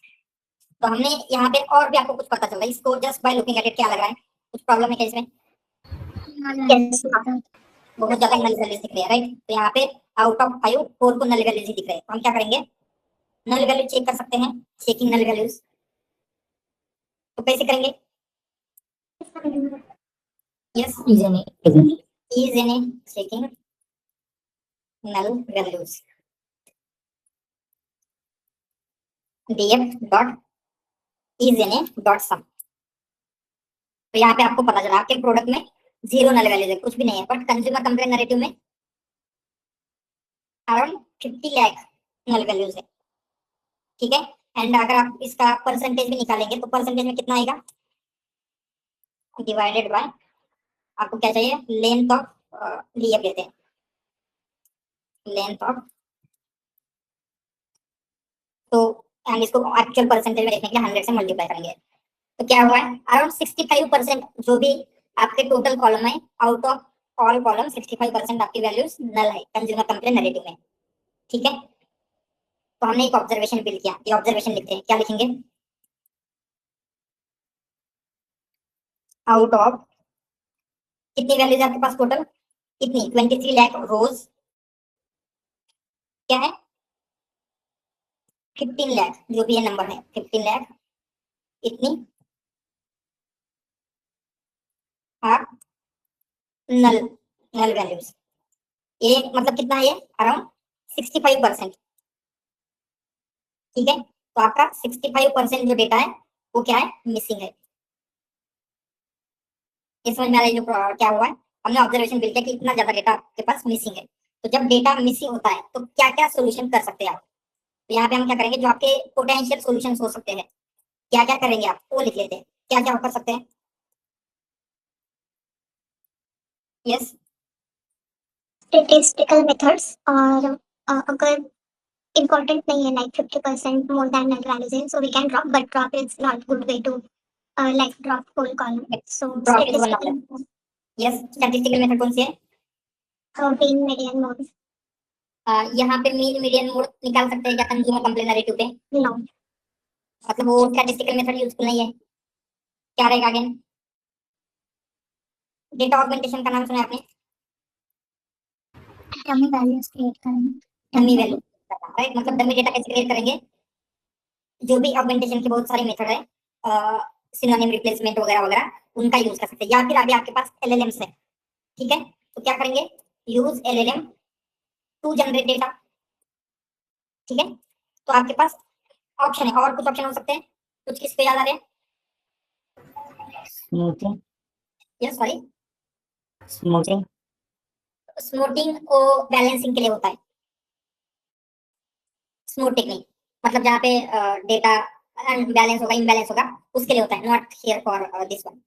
तो हमने यहाँ पे और भी आपको कुछ पता चल रहा है, इसको just by looking at it क्या लग रहा है, कुछ प्रॉब्लम है क्या इसमें? Yes. बहुत ज्यादा नल वैल्यूज दिख रही है, राइट। तो यहाँ पे आउट ऑफ 5 4 को नल वैल्यूज ही दिख रहे हैं, तो हम क्या करेंगे, नल वैल्यू चेक कर सकते हैं, चेकिंग नल वैल्यूज। तो कैसे करेंगे? Yes, isna checking null values, df dot isna dot sum. तो यहाँ पे आपको पता चला आपके प्रोडक्ट में 0 नल वैल्यूज है, कुछ भी नहीं है, बट कंज्यूमर कंप्लेंट नैरेटिव में अराउंड 50 लाख नल वैल्यूज है, ठीक है। एंड अगर आप इसका परसेंटेज भी निकालेंगे तो परसेंटेज में कितना आएगा, डिवाइडेड बाय, आपको क्या चाहिए, लेंथ ऑफ डीएफ लेते हैं, लेंथ ऑफ, तो हम इसको एक्चुअल परसेंटेज में देखने के लिए 100 से मल्टीप्लाई करेंगे। तो क्या हुआ है, अराउंड 65% जो भी आपके टोटल कॉलम है, आउट ऑफ ऑल कॉलम 65% आपकी वैल्यूज नल है कंज्यूमर कंप्लेंट नैरेटिव में, ठीक है। तो हमने एक ऑब्जर्वेशन बिल्ड किया, ये ऑब्जर्वेशन लिखते हैं, क्या लिखेंगे, आउट ऑफ कितनी वैल्यूज आपके पास टोटल, कितनी, 23 लाख रोज, क्या है, 15 लाख, जो भी ये नंबर है 15 लाख, इतनी आप नल नल वैल्यूज, ये मतलब कितना है, ये अराउंड 65%, ठीक है। तो आपका 65% जो डेटा है वो क्या है, मिसिंग है। इस समझ में आ रहा है जो क्या हुआ है, हमने ऑब्जर्वेशन बिल्ड किया कि इतना ज्यादा डेटा आपके पास मिसिंग है। तो जब डेटा मिसिंग होता है तो क्या क्या सोल्यूशन कर सकते हैं आप, तो यहाँ पे हम क्या करेंगे, जो आपके पोटेंशियल सोल्यूशन हो सकते हैं, क्या क्या करेंगे आप वो लिख लेते हैं, क्या क्या कर सकते हैं। यस, Statistical methods और अगर important नहीं है like 50% more than null values है, so we can drop, but drop is not good way to like drop whole column. So Drop is one of statistical them. Yes, statistical method कौन सी है, mean median mode. यहाँ पे mean median mode निकाल सकते हैं क्या consumer complaint narrative पे, No. मतलब वो स्टैटिस्टिकल मेथड यूजफुल नहीं है। क्या रहेगा अगेन? डेटा ऑगमेंटेशन का नाम सुना है आपने? डमी वैल्यूज क्रिएट करेंगे। Dummy value, right? मतलब डमी डेटा कैसे क्रिएट करेंगे? जो भी ऑगमेंटेशन के बहुत सारे मेथड है, सिनोनिम रिप्लेसमेंट वगैरह वगैरह, उनका यूज कर सकते हैं। या फिर अभी आपके पास एलएलएम्स है, ठीक है, तो क्या करेंगे? Use LLM to generate data, ठीक है। तो आपके पास ऑप्शन है, और कुछ ऑप्शन हो सकते हैं, कुछ किस पे याद आ रहे हैं? Smoothing, yes, sorry, smoothing, smoothing को बैलेंसिंग के लिए होता है, स्मूथ टेक्निक, मतलब जहाँ पे डेटा अनबैलेंस होगा, इम्बैलेंस होगा, उसके लिए होता है, not here for this one,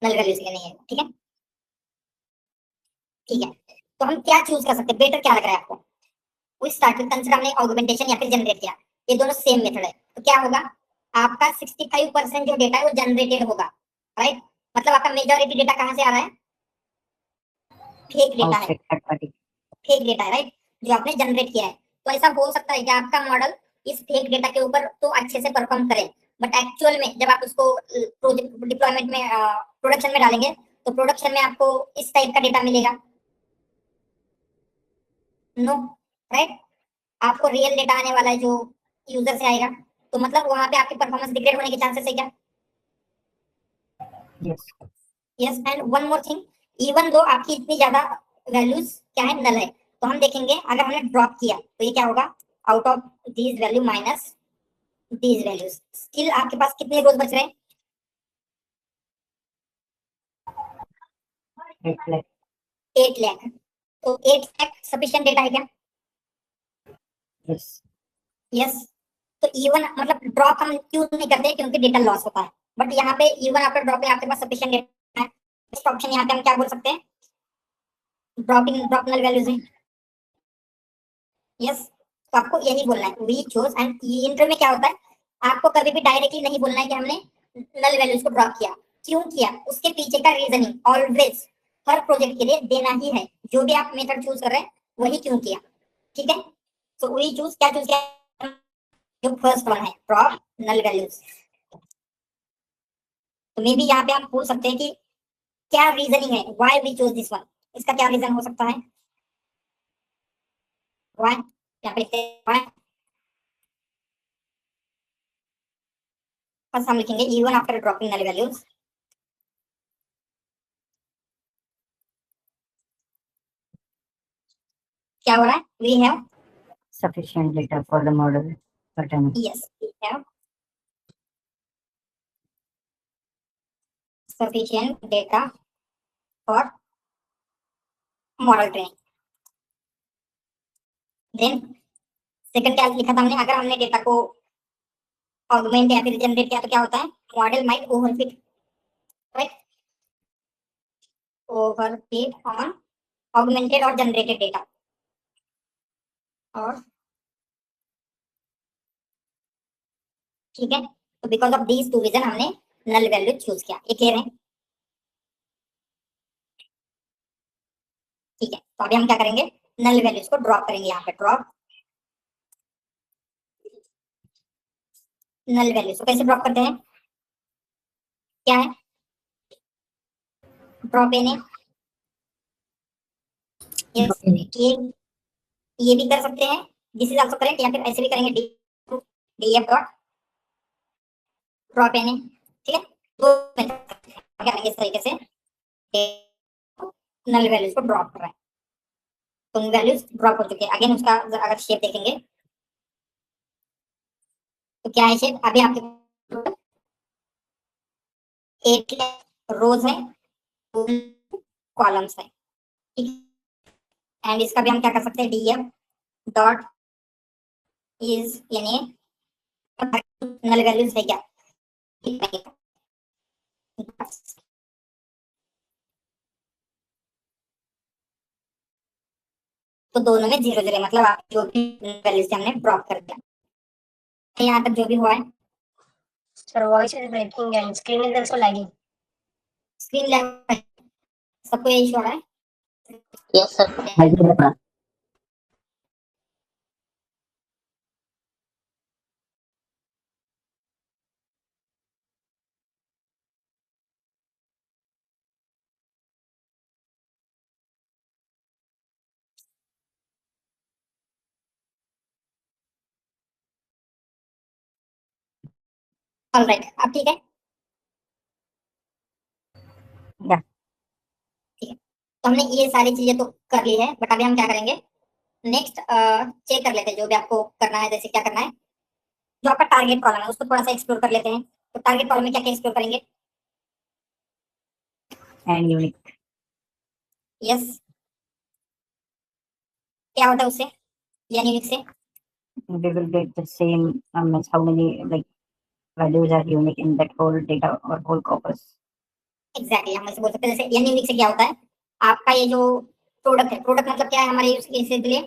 null values के लिए नहीं है, ठीक है। ठीक है, तो हम क्या चूज कर सकते हैं, बेटर क्या लग रहा है आपको? वी स्टार्ट विद कंसीडर, हमने ऑगमेंटेशन या फिर जनरेट किया, ये दोनों सेम मेथड है, तो क्या होगा? आपका 65% जो डेटा है वो जनरेटेड होगा, राइट? मतलब आपका मेजॉरिटी डेटा कहाँ से आ रहा है? फेक डेटा है, outside third party. Fake data है, राइट, जो आपने जनरेट किया है। तो ऐसा हो सकता है कि आपका मॉडल इस फेक डेटा के ऊपर तो अच्छे से परफॉर्म करे, बट एक्चुअल में जब आप उसको डिप्लॉयमेंट में, प्रोडक्शन में डालेंगे, तो प्रोडक्शन में आपको इस टाइप का डेटा मिलेगा, नो, राइट? आपको रियल डेटा आने वाला है जो यूजर से आएगा, तो मतलब वहां पे आपकी परफॉर्मेंस डिग्रेड होने के चांसेस है क्या? Yes. Yes, and one more thing, even though आपकी इतनी ज्यादा वैल्यूज क्या है, नल है, तो हम देखेंगे अगर हमने ड्रॉप किया तो ये क्या होगा? Out of these value minus these values, still आपके पास कितने रोज बच रहे हैं? 8 lakh. 8 लाख। तो 8 लाख सफिशिएंट डेटा है क्या? Yes. यस। तो इवन मतलब ड्रॉप हम क्यों नहीं करते? क्योंकि डेटा लॉस होता है, बट यहाँ पे इवन आफ्टर ड्रॉपिंग आपके पास सफिशिएंट डेटा है। नेक्स्ट ऑप्शन यहाँ पे हम क्या बोल सकते हैं? ड्रॉप नल वैल्यूज है, यस। तो आपको यही बोलना है, वी चूज, एंड इंटर में क्या होता है, आपको कभी भी डायरेक्टली नहीं बोलना है कि हमने नल वैल्यूज को ड्रॉप किया, क्यों किया, उसके पीछे का रीजनिंग ऑलवेज हर प्रोजेक्ट के लिए देना ही है, जो भी आप मेथड चूज कर रहे हैं वही क्यों किया, ठीक है। सो वी चूज, क्या चूज किया? जो फर्स्ट वन है, ड्रॉप नल वैल्यूज। तो मे बी यहाँ पे आप पूछ सकते हैं कि क्या रीजनिंग है, why we choose this one, इसका क्या रीजन हो सकता है? व्हाई, यहाँ पे लिखते हैं व्हाई। फर्स्ट हम लिखेंगे even after dropping null values, क्या हो रहा है? We have, Sufficient data for the model pattern. yes, we have sufficient data for model training. Then second क्या लिखा था हमने? अगर हमने डेटा को ऑगमेंट या फिर जनरेट किया तो क्या होता है? Model might overfit, right, overfit on augmented और जनरेटेड डेटा, और ठीक है, तो because of these two reason हमने नल वैल्यू चूज किया, ये कह रहे हैं, ठीक है। तो अभी हम क्या करेंगे? नल वैल्यूज को ड्रॉप करेंगे, यहाँ पे ड्रॉप नल वैल्यूज को कैसे ड्रॉप करते हैं? क्या है? ड्रॉप एन, यस, ये भी कर सकते हैं, दिस इज आल्सो करेक्ट, या फिर ऐसे भी करेंगे, डीएफ डॉट ड्रॉप एन, ठीक है। तो क्या करेंगे इस तरीके से, नल वैल्यूज को ड्रॉप कर रहे हैं, तो वैल्यूज ड्रॉप हो चुके हैं। अगेन उसका अगर शेप देखेंगे तो क्या है शेप? अभी आपके 8 रोज है, कॉलम्स है, ठीक है। एंड इसका भी हम क्या कर सकते हैं? डीएफ डॉट इज, यानी नल वैल्यूज है क्या? तो दोनों में 0 0, मतलब आप जो भी वैल्यूज हमने ड्रॉप कर दिया, यहाँ तक जो भी हुआ है। Sir, voice is breaking and screen is also lagging. Screen lag, सबको यही इशू हो रहा है? Yes, sir. I did alright, अब ठीक है। Yeah. ठीक है, तो हमने ये सारी चीजें तो कर ली है, बट अभी हम क्या करेंगे, नेक्स्ट चेक कर लेते हैं जो भी आपको करना है। जैसे क्या करना है, जो आपका टारगेट कॉलम है उसको थोड़ा सा एक्सप्लोर कर लेते हैं। तो टारगेट कॉलम में क्या क्या एक्सप्लोर करेंगे? And unique. यस, क्या होता है उससे या यूनिक से? We will get the same as how many like values are unique in that whole data or whole corpus. Exactly, हम ऐसे बोल सकते हैं। जैसे एन यूनिक से क्या होता है, आपका ये जो प्रोडक्ट है, प्रोडक्ट मतलब क्या है हमारे यूज के लिए?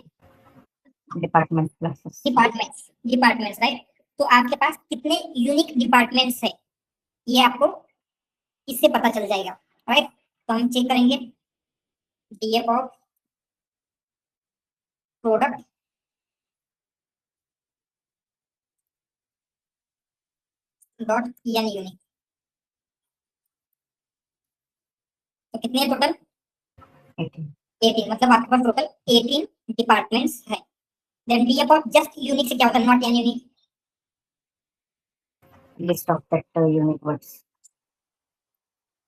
Department classes. Departments right. तो आपके पास कितने यूनिक डिपार्टमेंट्स है ये आपको इससे पता चल जाएगा, राइट। तो हम चेक करेंगे DF of product dot N unique. तो कितने टोटल? 18. 18, मतलब आपके पास टोटल 18 डिपार्टमेंट्स है। Then DF of just unique से क्या होता है, not N unique? List of that unique words.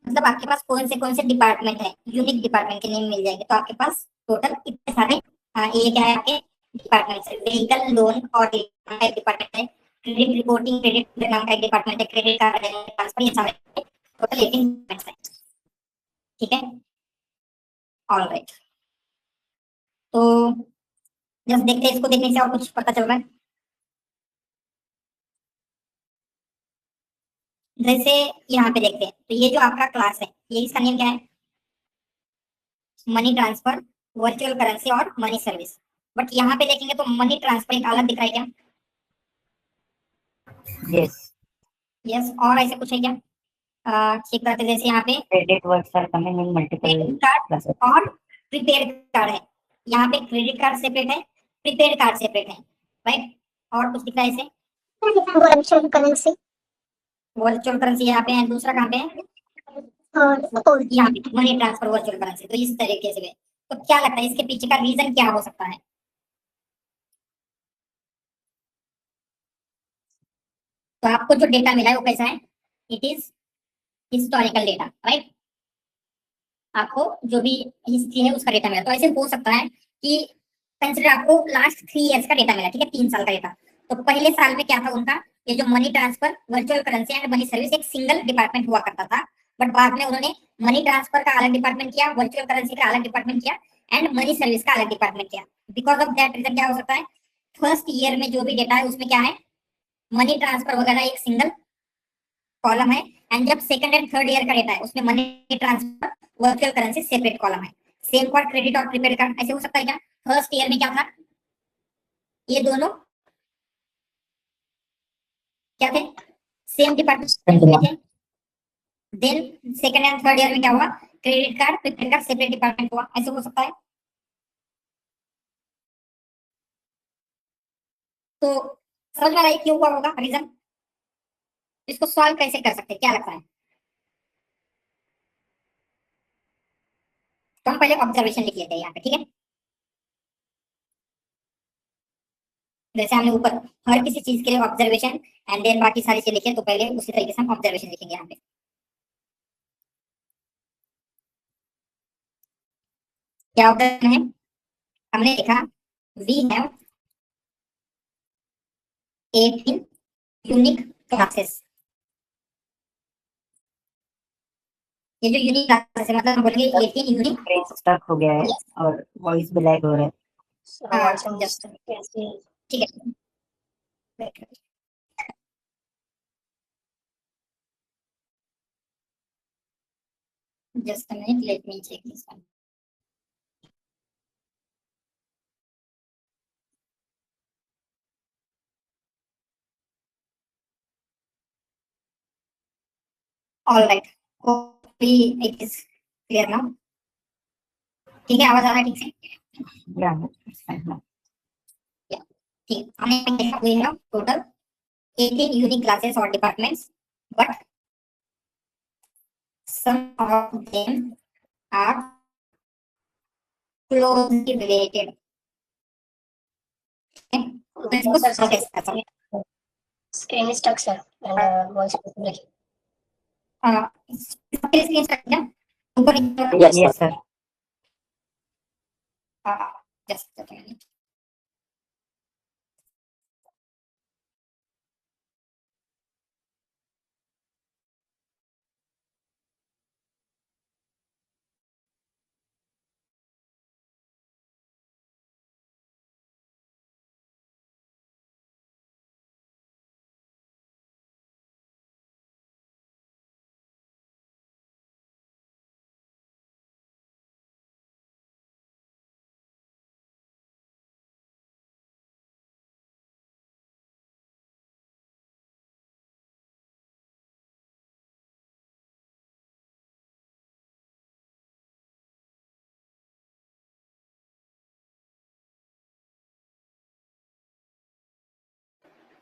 मतलब आपके पास कौन से डिपार्टमेंट है, यूनिक डिपार्टमेंट के नेम मिल जाएंगे। तो आपके पास टोटल इतने सारे ये क्या है आपके डिपार्टमेंट्स है। व्हीकल लोन और का एक डिपार्टमेंट है, क्रेडिट रिपोर्टिंग क्रेडिट नाम का एक डिपार्टमेंट है, क्रेडिट कार्ड ट्रांसफर, ये सारे टोटल 18 डिपार्टमेंट्स है। ठीक है, ऑलराइट। तो जस्ट देखते हैं, इसको देखने से और कुछ पता चल रहा है। जैसे यहाँ पे देखते हैं, तो ये जो आपका क्लास है, ये इसका नेम क्या है? मनी ट्रांसफर, वर्चुअल करेंसी और मनी सर्विस। बट यहाँ पे देखेंगे तो मनी ट्रांसफर एक अलग दिख रहा है क्या? Yes. यस, और ऐसे कुछ है क्या? चेक करते हैं। जैसे यहाँ पे Credit words are coming in multiple credit card classes. और प्रीपेड कार्ड है। यहाँ पे क्रेडिट कार्ड सेपरेट है, प्रीपेड कार्ड सेपरेट है, राइट। और कुछ दिख रहा है ऐसे? वर्चुअल करेंसी वर्चुअल करेंसी यहाँ पे है, दूसरा कहाँ पे है? और यहाँ पे मनी ट्रांसफर वर्चुअल करेंसी। तो इस तरीके से। तो क्या लगता है इसके पीछे का रीजन क्या हो सकता है? तो आपको जो डेटा मिला है वो कैसा है? It is historical data, right. आपको जो भी हिस्ट्री है उसका डेटा मिला। तो ऐसे हो सकता है कि कंसिडर आपको लास्ट 3 इयर्स का डेटा मिला, ठीक है, 3 साल का डेटा। तो पहले साल में क्या था उनका, ये जो money transfer virtual currency and money service एक सिंगल डिपार्टमेंट हुआ करता था। बट बाद में उन्होंने मनी ट्रांसफर का अलग डिपार्टमेंट किया, वर्चुअल करेंसी का अलग डिपार्टमेंट किया एंड मनी सर्विस का अलग डिपार्टमेंट किया। बिकॉज ऑफ दैट रीजन क्या हो सकता है, फर्स्ट ईयर में जो भी डेटा है उसमें क्या है, मनी ट्रांसफर वगैरह एक सिंगल कॉलम है, एंड जब सेकंड एंड थर्ड ईयर का डेटा है उसमें money transfer virtual currency separate column है। सेम फॉर क्रेडिट और प्रीपेड कार्ड। ऐसे हो सकता है क्या, फर्स्ट ईयर में क्या था, ये दोनों क्या थे, सेम डिपार्टमेंट में थे। Then second and third year में क्या हुआ, credit card prepaid card separate department हुआ। ऐसे हो सकता है। तो समझ में आ रहा है क्यों हुआ होगा रीजन? इसको सॉल्व कैसे कर सकते हैं, क्या लगता है? तो हम पहले ऑब्जर्वेशन लिख लेते हैं यहाँ पे, ठीक है। जैसे हमने ऊपर हर किसी चीज के लिए ऑब्जर्वेशन एंड देन बाकी सारी चीजें लिखे, तो पहले उसी तरीके से हम ऑब्जर्वेशन लिखेंगे यहाँ पे। क्या ऑब्जर्वेशन है, हमने लिखा वी हैव 18 यूनिक क्लासेस। ये जो यूनिक क्लासेस है मतलब हम बोलेंगे 18 यूनिक। ब्रेन स्टक हो गया है और वॉइस भी लैग हो रहा है। जस्ट ठीक है, just a minute, let me check this one. All right, hopefully it is clear now. ठीक है, आवाज आ रहा है ठीक से? Yeah, it's fine now. ठीक, हमने देखा we have total 18 unique classes or departments, but some of them are closely related. Okay, तो इसको solve कैसे कर सकते हैं? Screen is stuck, sir, and voice is breaking. Screen क्या ऊपर Yes, Yes, sir. Just a minute.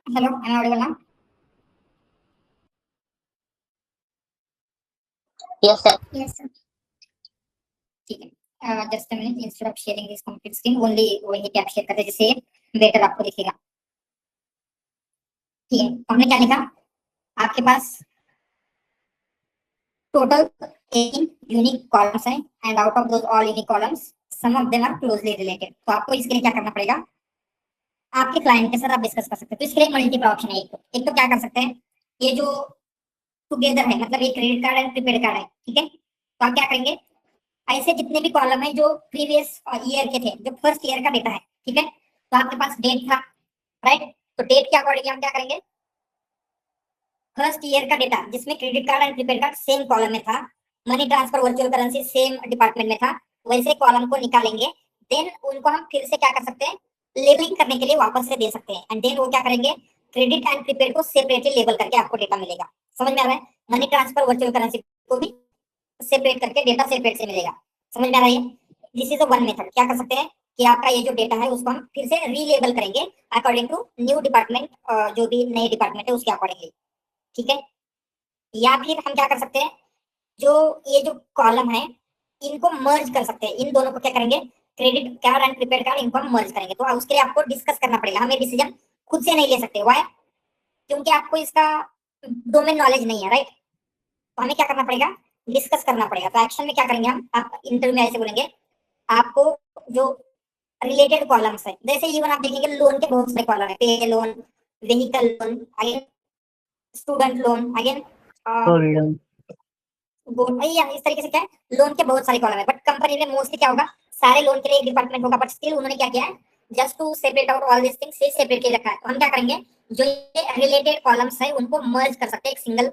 Hello, am I audible now? yes, sir. Yes, sir. ठीक है, just a minute. Instead of sharing this complete screen only वही tab share करते हैं जिससे better आपको दिखेगा. ठीक है, हमने क्या लिखा? आपके पास टोटल 18 यूनिक कॉलम्स हैं and out of those all unique columns some of them are closely related. तो आपको इसके लिए क्या करना पड़ेगा? आपके क्लाइंट के साथ आप डिस्कस कर सकते हैं. तो इसके लिए मल्टीपल ऑप्शन है. एक तो क्या कर सकते हैं, ये जो टुगेदर है, मतलब ये credit card and prepaid card है. ठीक है, तो आप क्या करेंगे, ऐसे जितने भी कॉलम है जो प्रीवियस ईयर के थे, जो फर्स्ट ईयर का डेटा है, ठीक है, तो आपके पास डेट था, राइट? तो डेट के अकॉर्डिंग हम क्या करेंगे, फर्स्ट ईयर का डेटा जिसमें credit card and prepaid card same column में था, money transfer virtual currency same department में था, वैसे कॉलम को निकालेंगे. देन उनको हम फिर से क्या कर सकते हैं, लेबलिंग करने के लिए वापस से दे सकते हैं. एंड देन वो क्या करेंगे, क्रेडिट एंड प्रीपेड को सेपरेटली लेबल करके आपको डेटा मिलेगा. समझ में आ रहा है? मनी ट्रांसफर वर्चुअल करेंसी को भी सेपरेट करके डेटा सेपरेट से मिलेगा. समझ में आ रहा है? This is one method. क्या कर सकते हैं कि आपका ये जो डेटा है उसको हम फिर से रीलेबल करेंगे अकॉर्डिंग टू न्यू डिपार्टमेंट, जो भी नए डिपार्टमेंट है उसके अकॉर्डिंगली. ठीक है, या फिर हम क्या कर सकते हैं, जो ये जो कॉलम है इनको मर्ज कर सकते हैं. इन दोनों को क्या करेंगे, credit card and prepaid card, इनको हम मर्ज करेंगे. तो उसके लिए आपको डिस्कस करना पड़ेगा. हम ये डिसीजन खुद से नहीं ले सकते. व्हाई? क्योंकि आपको इसका डोमेन नॉलेज नहीं है, राइट? तो हमें क्या करना पड़ेगा, डिस्कस करना पड़ेगा. तो एक्शन में क्या करेंगे हम, आप इंटरव्यू में ऐसे बोलेंगे, आपको जो रिलेटेड कॉलम्स है, जैसे इवन आप देखेंगे लोन के बहुत सारे कॉलम है, पे loan, vehicle loan, again student loan, again Gold loan. या इस तरीके से क्या है, लोन के बहुत सारे कॉलम है. बट कंपनी में मोस्टली क्या होगा, सारे लोन के लिए एक डिपार्टमेंट होगा. बट स्टिल उन्होंने क्या किया है, just to separate out all this things, से सेपरेट के रखा है. तो हम क्या करेंगे, जो ये रिलेटेड कॉलम्स है उनको मर्ज कर सकते हैं एक सिंगल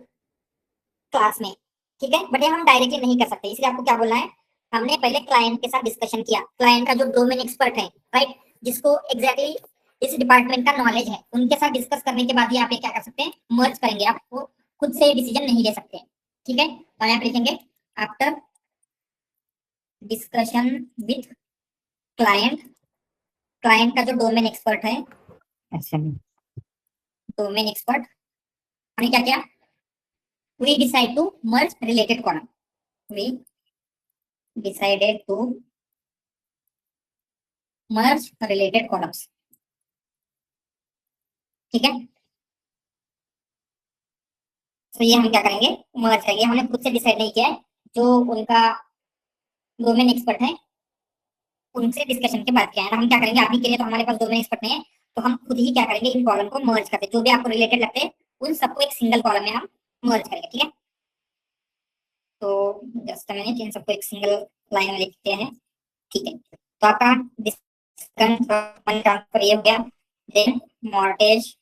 क्लास में. ठीक है, बट ये हम डायरेक्टली नहीं कर सकते. इसलिए आपको क्या बोलना है, हमने पहले क्लाइंट के साथ डिस्कशन किया. क्लाइंट का जो डोमेन एक्सपर्ट है, राइट, जिसको एग्जैक्टली इस डिपार्टमेंट का नॉलेज है, उनके साथ डिस्कस करने के बाद ही आप ये क्या कर सकते हैं, मर्ज करेंगे. आप वो खुद से डिसीजन नहीं ले सकते. ठीक है, तो यहाँ पे लिखेंगे after discussion with client. Client का जो डोमेन एक्सपर्ट है, अच्छा. डोमेन एक्सपर्ट, हमने क्या किया, we decide to merge related column. We decided to merge related columns. ठीक है, तो ये हम क्या करेंगे, मर्ज करेंगे. हमने खुद से डिसाइड नहीं किया है, जो उनका डोमेन एक्सपर्ट है उनसे डिस्कशन के बाद किया है. हम क्या करेंगे, अभी के लिए तो हमारे पास डोमेन एक्सपर्ट नहीं है, तो हम खुद ही क्या करेंगे, इन कॉलम को मर्ज करते हैं. जो भी आपको रिलेटेड लगते हैं उन सबको एक सिंगल कॉलम में हम मर्ज करेंगे. ठीक है, तो जस्ट मिनट, इन सबको एक सिंगल लाइन में लिखते हैं. ठीक है, तो आपका ट्रांसफर ये हो गया. Then mortgage,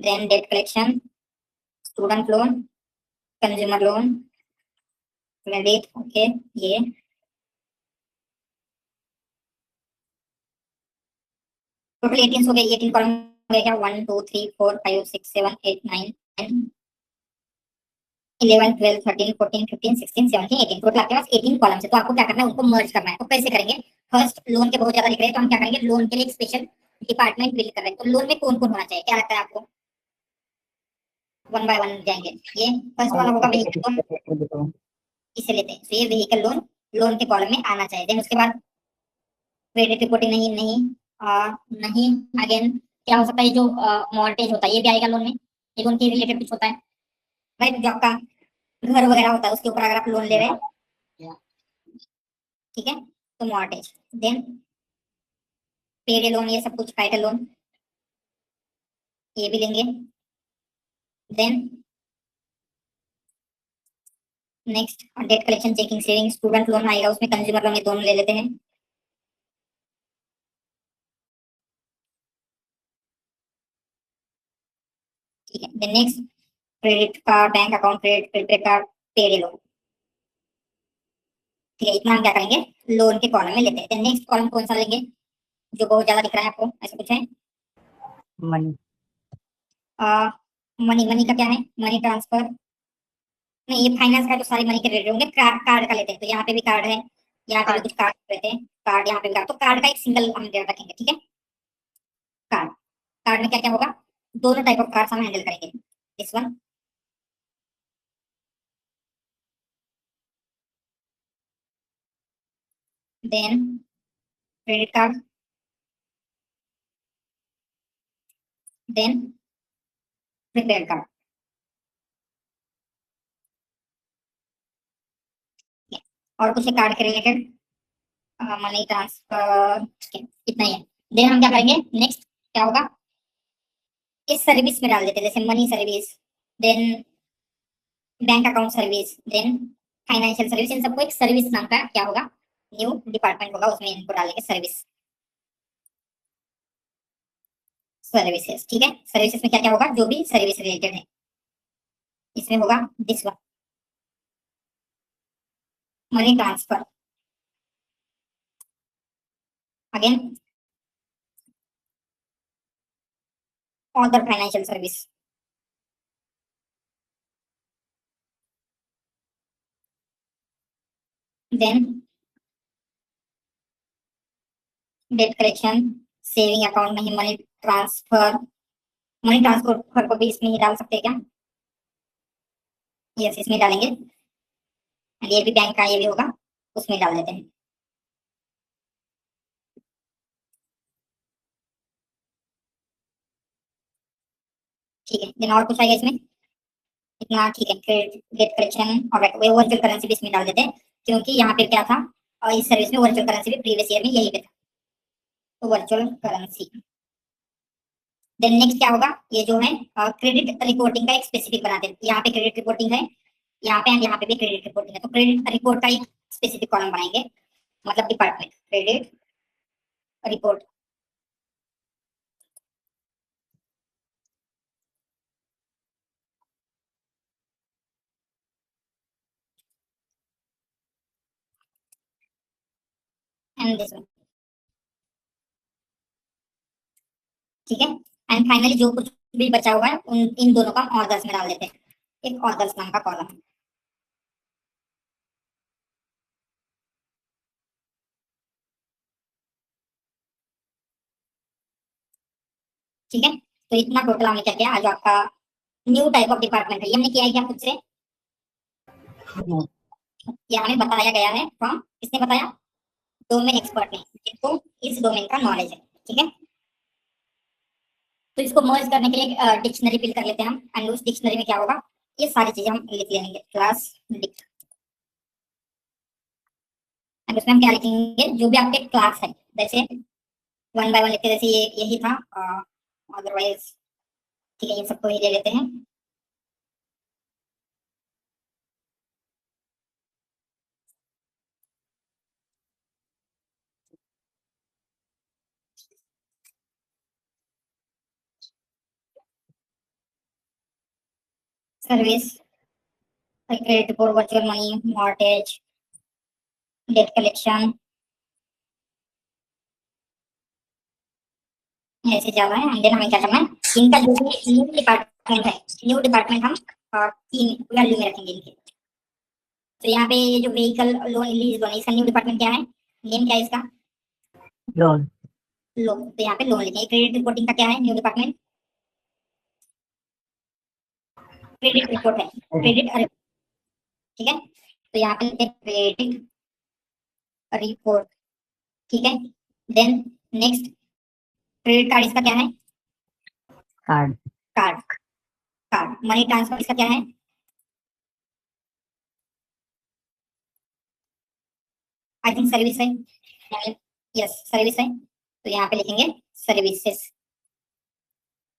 then debt collection, student loan, consumer loan, credit. Okay, ये टोटल 18 हो गए. 18 कॉलम हो गया. 1 2 3 4 5 6 7 8 9 10 11 12 13 14 15 16 17 18. टोटल आपके पास 18 कॉलम है. तो आपको क्या करना है, उनको मर्ज करना है. तो कैसे करेंगे, फर्स्ट लोन के बहुत ज्यादा दिख रहे हैं, तो हम क्या करेंगे, लोन के लिए एक स्पेशल डिपार्टमेंट बिल्ड कर रहे हैं. तो लोन में कौन कौन होना चाहिए, क्या लगता है आपको? वन बाय वन जाएंगे. ये फर्स्ट वाला होगा व्हीकल लोन, इसे लेते हैं. तो ये व्हीकल लोन लोन के कॉलम में आना चाहिए. देन उसके बाद क्रेडिट रिपोर्टिंग नहीं नहीं नहीं. अगेन क्या हो सकता है, जो मॉर्गेज होता है ये भी आएगा लोन में. एक उनके रिलेटेड कुछ होता है, राइट? जो आपका घर वगैरह होता है उसके ऊपर अगर आप लोन ले रहे हैं, ठीक है, तो मॉर्गेज, देन पेड लोन, ये सब कुछ टाइटल लोन ये भी लेंगे। Then next debt collection, checking, saving, student loan आएगा उसमें, कंज्यूमर लोन, ये दोनों ले लेते हैं। ठीक है, then next credit card, bank account, credit credit card, paid loan. ठीक है, इतना हम क्या करेंगे, लोन के कॉलम में लेते हैं। नेक्स्ट कॉलम कौन सा लेंगे जो बहुत ज्यादा दिख रहा है आपको, ऐसा कुछ है? Money. मनी, मनी का क्या है? मनी ट्रांसफर नहीं, ये फाइनेंस का तो सारी मनी के रिलेटेड होंगे। कार्ड का लेते हैं, तो यहाँ पे भी कार्ड है, यहाँ पे भी कुछ कार्ड रहते हैं, कार्ड यहाँ पे भी कार्ड, तो कार्ड का एक सिंगल हम रखेंगे। ठीक है, कार्ड, कार्ड में क्या क्या होगा, दोनों टाइप ऑफ कार्ड हम हैंडल करेंगे। This one, then credit card, then prepaid card. और कुछ कार्ड के रिलेटेड, मनी ट्रांसफर, ठीक है, इतना ही है। देन हम क्या करेंगे, नेक्स्ट क्या होगा, इस सर्विस में डाल देते हैं, जैसे money service, then bank account service, then financial service, इन सबको एक सर्विस नाम का क्या होगा, न्यू डिपार्टमेंट होगा, उसमें इनको डालेंगे सर्विस, सर्विसेज। ठीक है, सर्विसेज में क्या क्या होगा, जो भी सर्विस रिलेटेड है, इसमें होगा this one, money transfer, again other financial service, then debt collection, saving account नहीं, मनी ट्रांसफर, मनी ट्रांसफर को भी इसमें ही डाल सकते हैं क्या? यस, इसमें डालेंगे। ये भी बैंक का ये भी होगा, उसमें डाल देते हैं। ठीक है, देन और कुछ आएगा इसमें, इतना ठीक है। क्रेडिट कलेक्शन और वर्चुअल करेंसी भी इसमें डाल देते हैं, क्योंकि यहाँ पे क्या था, और इस सर्विस में वर्चुअल करेंसी भी प्रीवियस ईयर में यही पे था, तो वर्चुअल करेंसी। देन नेक्स्ट क्या होगा, ये जो है क्रेडिट रिपोर्टिंग का एक स्पेसिफिक बनाते हैं, यहाँ पे क्रेडिट रिपोर्टिंग है, यहाँ पे एंड यहाँ पे भी क्रेडिट रिपोर्टिंग है, तो क्रेडिट रिपोर्ट का एक स्पेसिफिक कॉलम बनाएंगे, मतलब department credit report. And this one, ठीक है। एंड फाइनली जो कुछ भी बचा हुआ है उन इन दोनों का ऑर्डर्स में डाल देते हैं, एक ऑर्डर्स नाम का कॉलम। ठीक है, तो इतना टोटल हमने क्या किया, आज आपका न्यू टाइप ऑफ डिपार्टमेंट है, ये हमने किया है क्या खुद से? No. ये हमें बताया गया है फ्रॉम, किसने बताया, डोमेन एक्सपर्ट ने, जिनको इस डोमेन का नॉलेज है। ठीक है, तो इसको मर्ज करने के लिए डिक्शनरी फिल कर लेते हैं हम, एंड उस डिक्शनरी में क्या होगा, ये सारी चीजें हम लिख लेंगे, क्लास डिक, एंड उसमें हम क्या लिखेंगे, जो भी आपके क्लास है, जैसे वन बाय वन लिखते, जैसे ये यही था, अदरवाइज ठीक है, इन सबको ही ले लेते हैं। Service, credit report, virtual money, mortgage, debt collection, ऐसे ज्यादा है। एंड देन हमें क्या करना है, इनका जो भी न्यू डिपार्टमेंट है, न्यू डिपार्टमेंट हम तीन वैल्यू में रखेंगे इनके। तो यहाँ पे ये जो व्हीकल लोन लीज लोन, इसका न्यू डिपार्टमेंट क्या है, नेम क्या है इसका, Loan. लोन, तो यहाँ पे लोन लिखेंगे। क्रेडिट रिपोर्टिंग का क्या है न्यू डिपार्टमेंट, क्रेडिट रिपोर्ट है, क्रेडिट, ठीक है, तो यहाँ पे क्रेडिट रिपोर्ट। ठीक है, देन नेक्स्ट क्रेडिट कार्ड, इसका क्या है, Card. Card, card. Money transfer इसका क्या है? आई थिंक सर्विस है, यस सर्विस है, तो यहाँ पे लिखेंगे सर्विसेज।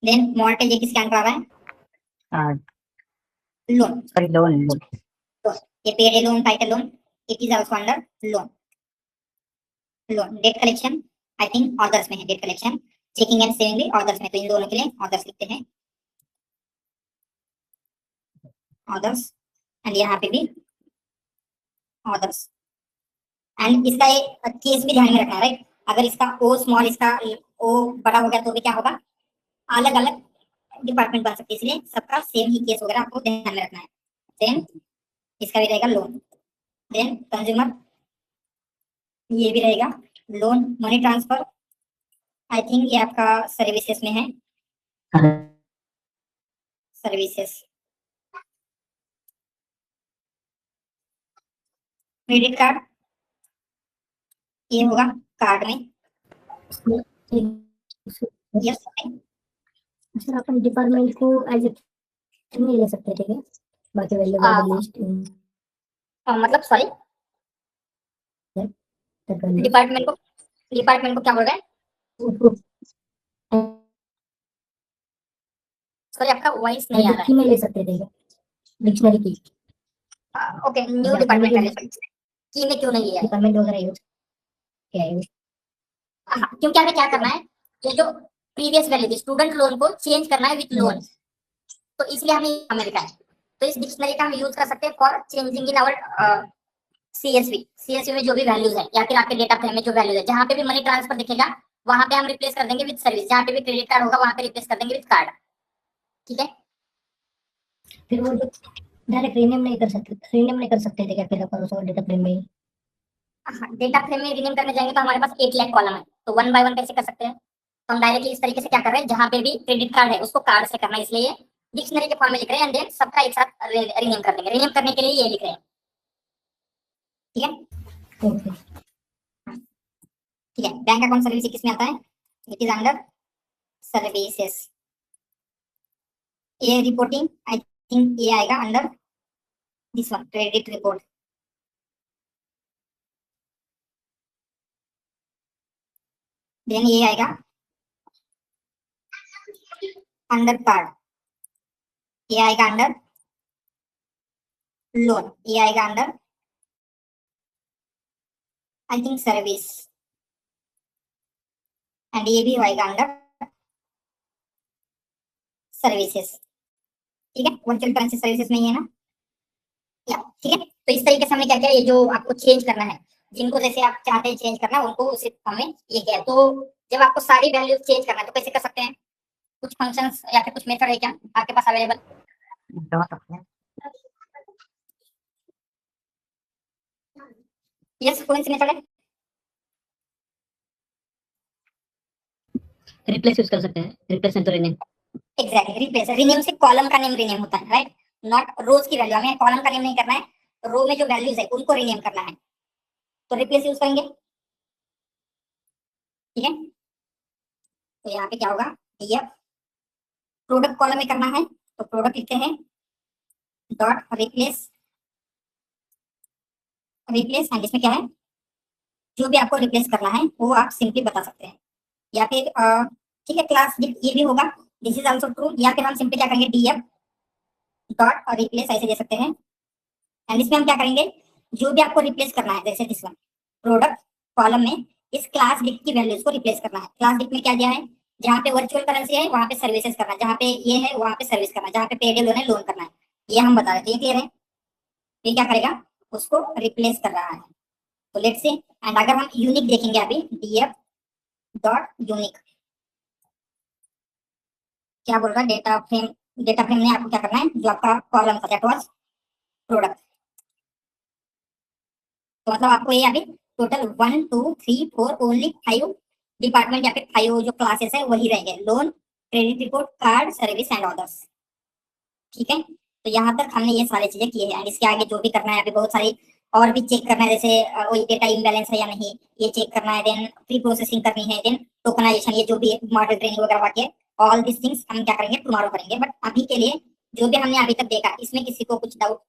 देन मॉर्टेज ये किसके अंडर आ रहा है? Loan, sorry, loan. ये paid loan, title loan, it is also under loan. Loan, debt collection I think orders में है, debt collection, checking and saving भी ऑर्डर्स में, तो इन दोनों के लिए ऑर्डर्स लिखते हैं, ऑर्डर्स, एंड यहाँ पे भी ऑर्डर्स। एंड इसका एक केस भी ध्यान में रखना है, राइट? अगर इसका ओ स्मॉल, इसका ओ बड़ा हो गया तो भी क्या होगा? अलग अलग डिपार्टमेंट बन सकती है, इसलिए सबका सेम ही केस वगैरह आपको ध्यान में रखना है। देन इसका भी रहेगा लोन। देन कंज्यूमर, ये भी रहेगा loan. Money transfer I think ये आपका सर्विसेज में है, सर्विसेज। क्रेडिट कार्ड ये होगा कार्ड में, यस। सर अपन डिपार्टमेंट को एज नहीं ले सकते, ठीक है? बाकी वैल्यू लिस्ट मतलब सॉरी, डिपार्टमेंट को क्या बोल रहे हैं? सॉरी आपका वॉइस नहीं आ रहा में ले सकते थे डिक्शनरी की है। ओके, न्यू डिपार्टमेंट का की में क्यों नहीं है? डिपार्टमेंट वगैरह यूज क्या है? हाँ, क्योंकि हमें क्या करना है, ये जो प्रीवियस वैल्यू थी स्टूडेंट लोन को चेंज करना है विद लोन, तो इसलिए हमें हमें लिखा है। तो इस डिक्शनरी का हम यूज कर सकते हैं for changing in our CSV में जो भी वैल्यूज है, या फिर आपके डेटा फ्रेम में जो वैल्यूज है, जहाँ पे भी मनी ट्रांसफर दिखेगा वहां पे हम रिप्लेस कर देंगे विद सर्विस, जहाँ पे भी क्रेडिट कार्ड होगा वहां पे रिप्लेस कर देंगे विद कार्ड, ठीक है? फिर वो जो डायरेक्ट रीनेम नहीं कर सकते थे क्या फिर अपन उसको डेटा फ्रेम में? डेटा फ्रेम में रीनेम करने जाएंगे तो हमारे पास 8 लाख कॉलम है, तो 1 बाय 1 कैसे कर सकते हैं? तो हम डायरेक्टली इस तरीके से क्या कर रहे हैं, जहां पे भी क्रेडिट कार्ड है उसको कार्ड से करना है, इसलिए डिक्शनरी के फॉर्म में लिख रहे हैं, एंड देन सबका एक साथ रीनेम कर देंगे। रीनेम करने के लिए ये लिख रहे हैं, ठीक है? ओके, ठीक है। बैंक अकाउंट सर्विस किसमें आता है? It is under services. ये रिपोर्टिंग आई थिंक ये आएगा under this one, credit report. Then ये आएगा अंडर कार्ड, ये आएगा अंडर लोन, ये आएगा under I think service, and ये भी आएगा अंडर सर्विसेज, ठीक है? वर्चुअल करेंसी सर्विसेज में ही है ना, या ठीक है? तो इस तरीके से हमने क्या किया, ये जो आपको चेंज करना है, जिनको जैसे आप चाहते हैं चेंज करना उनको उसी फॉर्म में ये किया। तो जब आपको सारी वैल्यूज चेंज करना है तो कैसे कर सकते हैं? कुछ फंक्शंस या फिर कुछ मेथड है क्या आपके पास अवेलेबल? यस, कौन सी मेथड है? रिप्लेस यूज कर सकते हैं, रिप्लेसमेंट तो रीनेम। Exactly, replace. रीनेम से कॉलम का नेम रीनेम होता है, राइट? नॉट रोज की वैल्यू, हमें कॉलम का नेम नहीं करना है, रो में जो वैल्यूज है उनको रीनेम करना है, तो रिप्लेस यूज करेंगे, ठीक है? तो यहाँ पे क्या होगा, ये प्रोडक्ट कॉलम में करना है तो प्रोडक्ट लिखते हैं डॉट रिप्लेस, रिप्लेस, एंड इसमें क्या है, जो भी आपको रिप्लेस करना है वो आप सिंपली बता सकते हैं, या फिर ठीक है क्लास ये भी होगा, दिस इज आल्सो ट्रू, या फिर हम सिंपली क्या करेंगे, डीएफ डॉट रिप्लेस ऐसे दे सकते हैं, एंड इसमें हम क्या करेंगे, जो भी आपको रिप्लेस करना है, जैसे दिस वन प्रोडक्ट कॉलम में इस क्लास डिक की वैल्यूज को रिप्लेस करना है। क्लास डिक में क्या दिया है, जहाँ पे वर्चुअल करेंसी है वहां पे सर्विसेज करना है, जहाँ पे ये है वहां पे सर्विस करना है, जहाँ पे पेड लोन है लोन करना है, ये हम बता देते हैं, क्लियर है? ये क्या करेगा, उसको रिप्लेस कर रहा है। तो लेट्स से, एंड अगर हम यूनिक देखेंगे अभी, डीएफ डॉट यूनिक क्या बोल रहा है, डेटा फ्रेम में आपको क्या करना है, जो आपका कॉलम था दैट वाज प्रोडक्ट, तो मतलब आपको ये अभी टोटल 1 2 3 4 ओनली 5 डिपार्टमेंट या फिर 5 जो क्लासेस है वही रहेंगे, loan, credit report, card, service and orders, ठीक है? तो यहाँ तक हमने ये सारी चीजें की है, एंड इसके आगे जो भी करना है अभी बहुत सारी और भी चेक करना है, जैसे वही डेटा इम्बैलेंस है या नहीं ये चेक करना है, देन प्री प्रोसेसिंग करनी है, देन टोकनाइजेशन, ये जो भी मॉडल ट्रेनिंग वगैरह बाकी है, ऑल दिस थिंग्स हम क्या करेंगे, टुमारो करेंगे। बट अभी के लिए जो भी हमने अभी तक देखा इसमें किसी को कुछ doubt?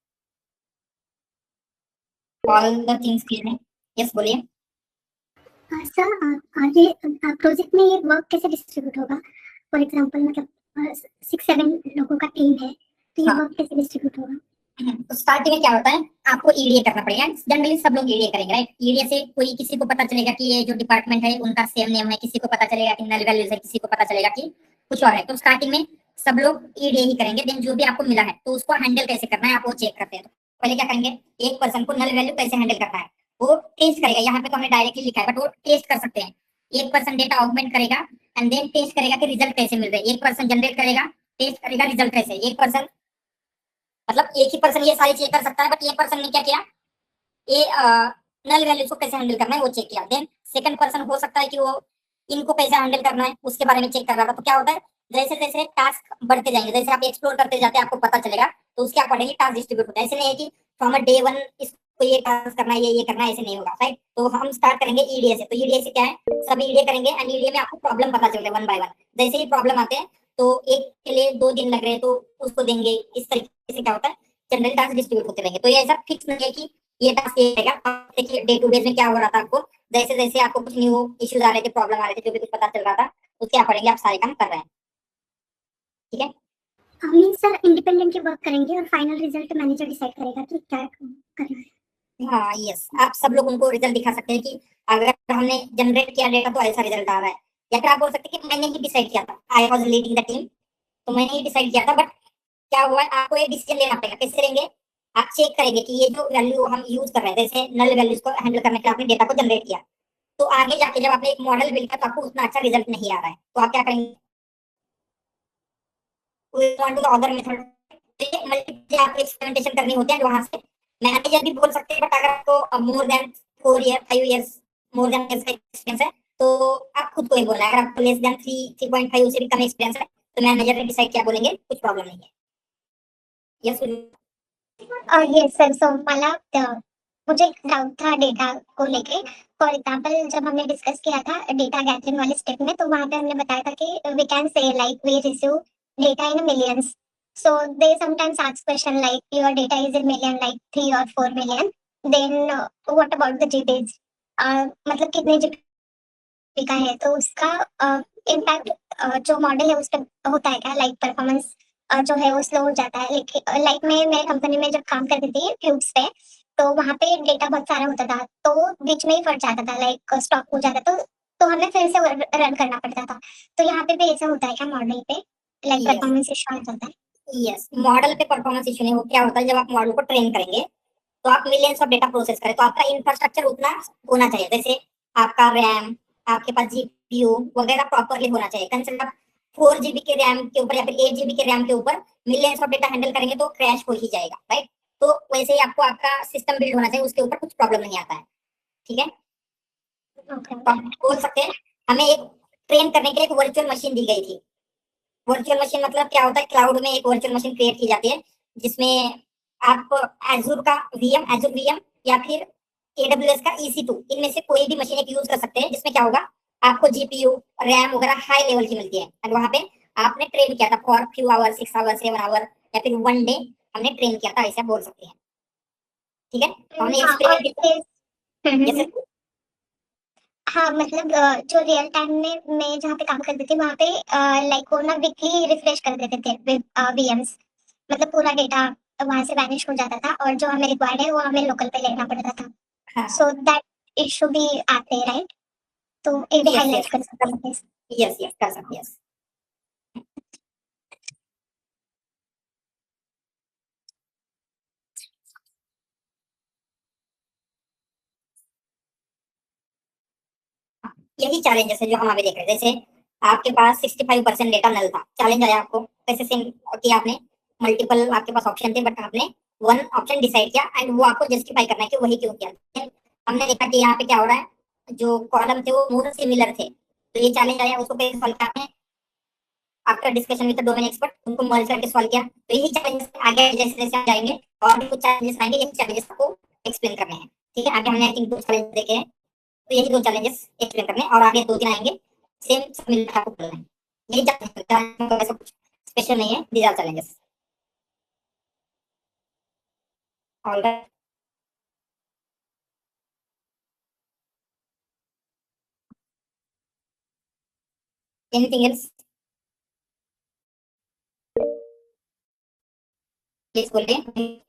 All the things clear है? यस बोलिए। सर आगे प्रोजेक्ट में ये वर्क कैसे डिस्ट्रीब्यूट होगा? फॉर एग्जांपल मतलब 6-7 लोगों का टीम है, तो ये हाँ। वर्क कैसे डिस्ट्रीब्यूट होगा? तो स्टार्टिंग में क्या होता है, आपको ईडीए करना पड़ेगा। जनरली सब लोग ईडीए करेंगे, राइट? ईडीए से कोई किसी को पता चलेगा कि ये जो डिपार्टमेंट है उनका सेम नेम है, किसी को पता चलेगा कि नल वैल्यूज है, किसी को पता चलेगा कि कुछ और है। तो स्टार्टिंग में सब लोग ईडीए ही करेंगे। देन जो भी आपको मिला है तो उसको हैंडल कैसे करना है आप वो चेक करते हैं। तो पहले क्या करेंगे, एक पर्सन को नल वैल्यू कैसे हैंडल करना है वो टेस्ट करेगा। यहाँ पे तो हमने डायरेक्टली लिखा है बट वो टेस्ट कर सकते हैं। एक पर्सन डेटा ऑगमेंट करेगा एंड देन टेस्ट करेगा कि रिजल्ट कैसे मिल रहे हैं। एक पर्सन जनरेट करेगा, टेस्ट करेगा रिजल्ट कैसे। एक पर्सन मतलब एक ही पर्सन ये सारी चीजें कर सकता है बट एक पर्सन ने क्या किया, ये नल वैल्यूज को कैसे हैंडल करना है वो चेक किया। देन सेकंड पर्सन हो सकता है कि वो इनको कैसे हैंडल करना है उसके बारे में चेक कर रहा था। तो क्या होता है, जैसे जैसे टास्क बढ़ते जाएंगे, जैसे आप एक्सप्लोर करते जाते हैं आपको पता चलेगा, तो उसके अकॉर्डिंगली टास्क डिस्ट्रीब्यूट होता है। ऐसे नहीं है कि फ्रॉम अ डे वन इसको ये टास्क करना है, ये करना है, ऐसे नहीं होगा, राइट? तो हम स्टार्ट करेंगे ईडीए से। तो ईडीए से क्या है, सब ईडीए करेंगे एंड ईडीए में आपको प्रॉब्लम पता चलते हैं वन बाय वन। जैसे ही प्रॉब्लम आते हैं तो एक के लिए 2 दिन लग रहे हैं तो उसको देंगे। इस तरीके से क्या होता है, जनरल टास्क डिस्ट्रीब्यूट होते रहेंगे। तो ये ऐसा फिक्स नहीं है कि ये टास्क ये रहेगा। आप देखिए डे टू डे में क्या हो रहा था आपको, जैसे जैसे आपको कुछ न्यू इश्यूज आ रहे थे, प्रॉब्लम आ रहे थे, जो भी कुछ पता चल रहा था उसके अकॉर्डिंगली आप सारे काम कर रहे हैं। ठीक है? मीन सर इंडिपेंडेंटली वर्क करेंगे और फाइनल रिजल्ट मैनेजर डिसाइड करेगा कि क्या करना है। हाँ यस, आप सब लोग उनको रिजल्ट दिखा सकते हैं कि अगर हमने जनरेट किया डेटा तो ऐसा रिजल्ट आ रहा है। या फिर आप बोल सकते हैं कि मैंने ही डिसाइड किया था, I was leading the team, तो मैंने ही डिसाइड किया था। बट क्या हुआ है, आपको एक डिसीजन लेना पड़ेगा। कैसे लेंगे, आप चेक करेंगे कि ये जो वैल्यू हम यूज कर रहे हैं, जैसे नल वैल्यूज को हैंडल करने के लिए आपने डेटा को जनरेट किया, तो आगे जाके जब आपने एक मॉडल बिल्ड किया तो आपको उतना अच्छा रिजल्ट नहीं आ रहा है, तो आप क्या करेंगे, अदर मेथड मल्टीपल आपको एक्सपेरिमेंटेशन करनी होती है। वहां से मैनेजर भी बोल सकते हैं बट अगर आपको more than 4 year 5 years more than experience है तो आप खुद को ही बोलना है। अगर आपको लेस देन 3.5 से भी कम एक्सपीरियंस है तो मैनेजर ने डिसाइड क्या बोलेंगे, कुछ प्रॉब्लम नहीं है। यस ये सर सो मला मुझे एक डाउट था डेटा को लेके। फॉर एग्जांपल जब हमने डिस्कस किया था डेटा गैदरिंग वाले स्टेप में, तो वहां पे हमने बताया था कि we can say like we receive data in millions. So they sometimes ask question like your data is in million like 3 और 4 million, then what about the GBs, मतलब कितने जीबी का है, तो उसका इम्पैक्ट जो मॉडल है उस पर होता है क्या? लाइक परफॉर्मेंस जो है वो स्लो हो जाता है? लेकिन लाइक मैं मेरे कंपनी में जब काम करती थी क्यूब्स पे, तो वहाँ पे डेटा बहुत सारा होता था, तो बीच में ही फट जाता था, लाइक स्टॉप हो जाता, तो हमें फिर से रन करना पड़ता था। तो यहाँ पे भी ऐसा होता है क्या मॉडल पे, लाइक Yes. परफॉर्मेंस इशू आ जाता है? यस, मॉडल पे परफॉर्मेंस इशू नहीं हो, क्या होता है जब आप मॉडल को ट्रेन करेंगे तो आप मिलियंस ऑफ डेटा प्रोसेस करें तो आपका इंफ्रास्ट्रक्चर उतना होना चाहिए। जैसे आपका रैम, आपके पास जीपीयू वगैरह प्रॉपरली होना चाहिए। कंसिडर आप 4 GB के रैम के ऊपर या फिर 8 GB के रैम के ऊपर मिलियंस ऑफ डेटा हैंडल करेंगे तो क्रैश हो ही जाएगा, राइट? तो वैसे ही आपको आपका सिस्टम बिल्ड होना चाहिए, उसके ऊपर कुछ प्रॉब्लम नहीं आता है। ठीक है? तो आप बोल सकते हैं हमें एक ट्रेन करने के लिए एक वर्चुअल मशीन दी गई थी। वर्चुअल मशीन मतलब क्या होता है, क्लाउड में एक वर्चुअल मशीन क्रिएट की जाती है जिसमें आप एजूर का एजूर वीएम या फिर एडब्ल्यूएस का EC2 इनमें से कोई भी मशीन एक यूज कर सकते हैं, जिसमें क्या होगा आपको जीपीयू रैम वगैरह हाई लेवल की मिलती है। और वहां पे आपने ट्रेन किया था for few hour 6 hour 7 hour या फिर 1 डे हमने ट्रेन किया था, ऐसे आप बोल सकते हैं। ठीक है? तो हमने हाँ, और एक्सपेरिमेंट जैसे हाँ मतलब जो रियल टाइम में मैं जहाँ पे काम करती थी वहाँ पे लाइक वो ना वीकली रिफ्रेश कर देते थे वीएम्स, मतलब पूरा डेटा वहाँ से वैनिश हो जाता था और जो हमें रिक्वायर्ड है वो हमें लोकल पे लेना पड़ता था। हाँ सो दैट इशू भी आते हैं, राइट? तो ये भी यस हाईलाइट कर सकते हैं। यस यस कर सकते हैं। यस यही चैलेंजेस है जो हम अभी देख रहे हैं। जैसे आपके पास 65% डेटा नल था, चैलेंज आया आपको कैसे सेम कि आपने मल्टीपल आपके पास ऑप्शन थे बट आपने वन ऑप्शन डिसाइड किया एंड वो आपको जस्टिफाई करना है कि वही क्यों किया। Then हमने देखा कि यहाँ पे क्या हो रहा है, जो कॉलम थे वो मोर सिमिलर थे, तो ये चैलेंज आया, उसको कैसे सॉल्व किया आपने after discussion with the domain expert, उनको मर्ज करके सॉल्व किया। तो यही चैलेंजेस आगे जैसे जैसे हम जाएंगे और भी कुछ चैलेंजेस आएंगे, यही चैलेंजेस आपको एक्सप्लेन करने हैं। ठीक है? आगे हमने आई थिंक 2 चैलेंज देखे हैं, तो यही 2 चैलेंजेस एक्सप्लेन करने और आगे 2-3 आएंगे सेम सब मिलकर आपको करना है। यही चैलेंज है, ऐसा कुछ स्पेशल नहीं है, these are challenges. All right, anything else, please बोलिए।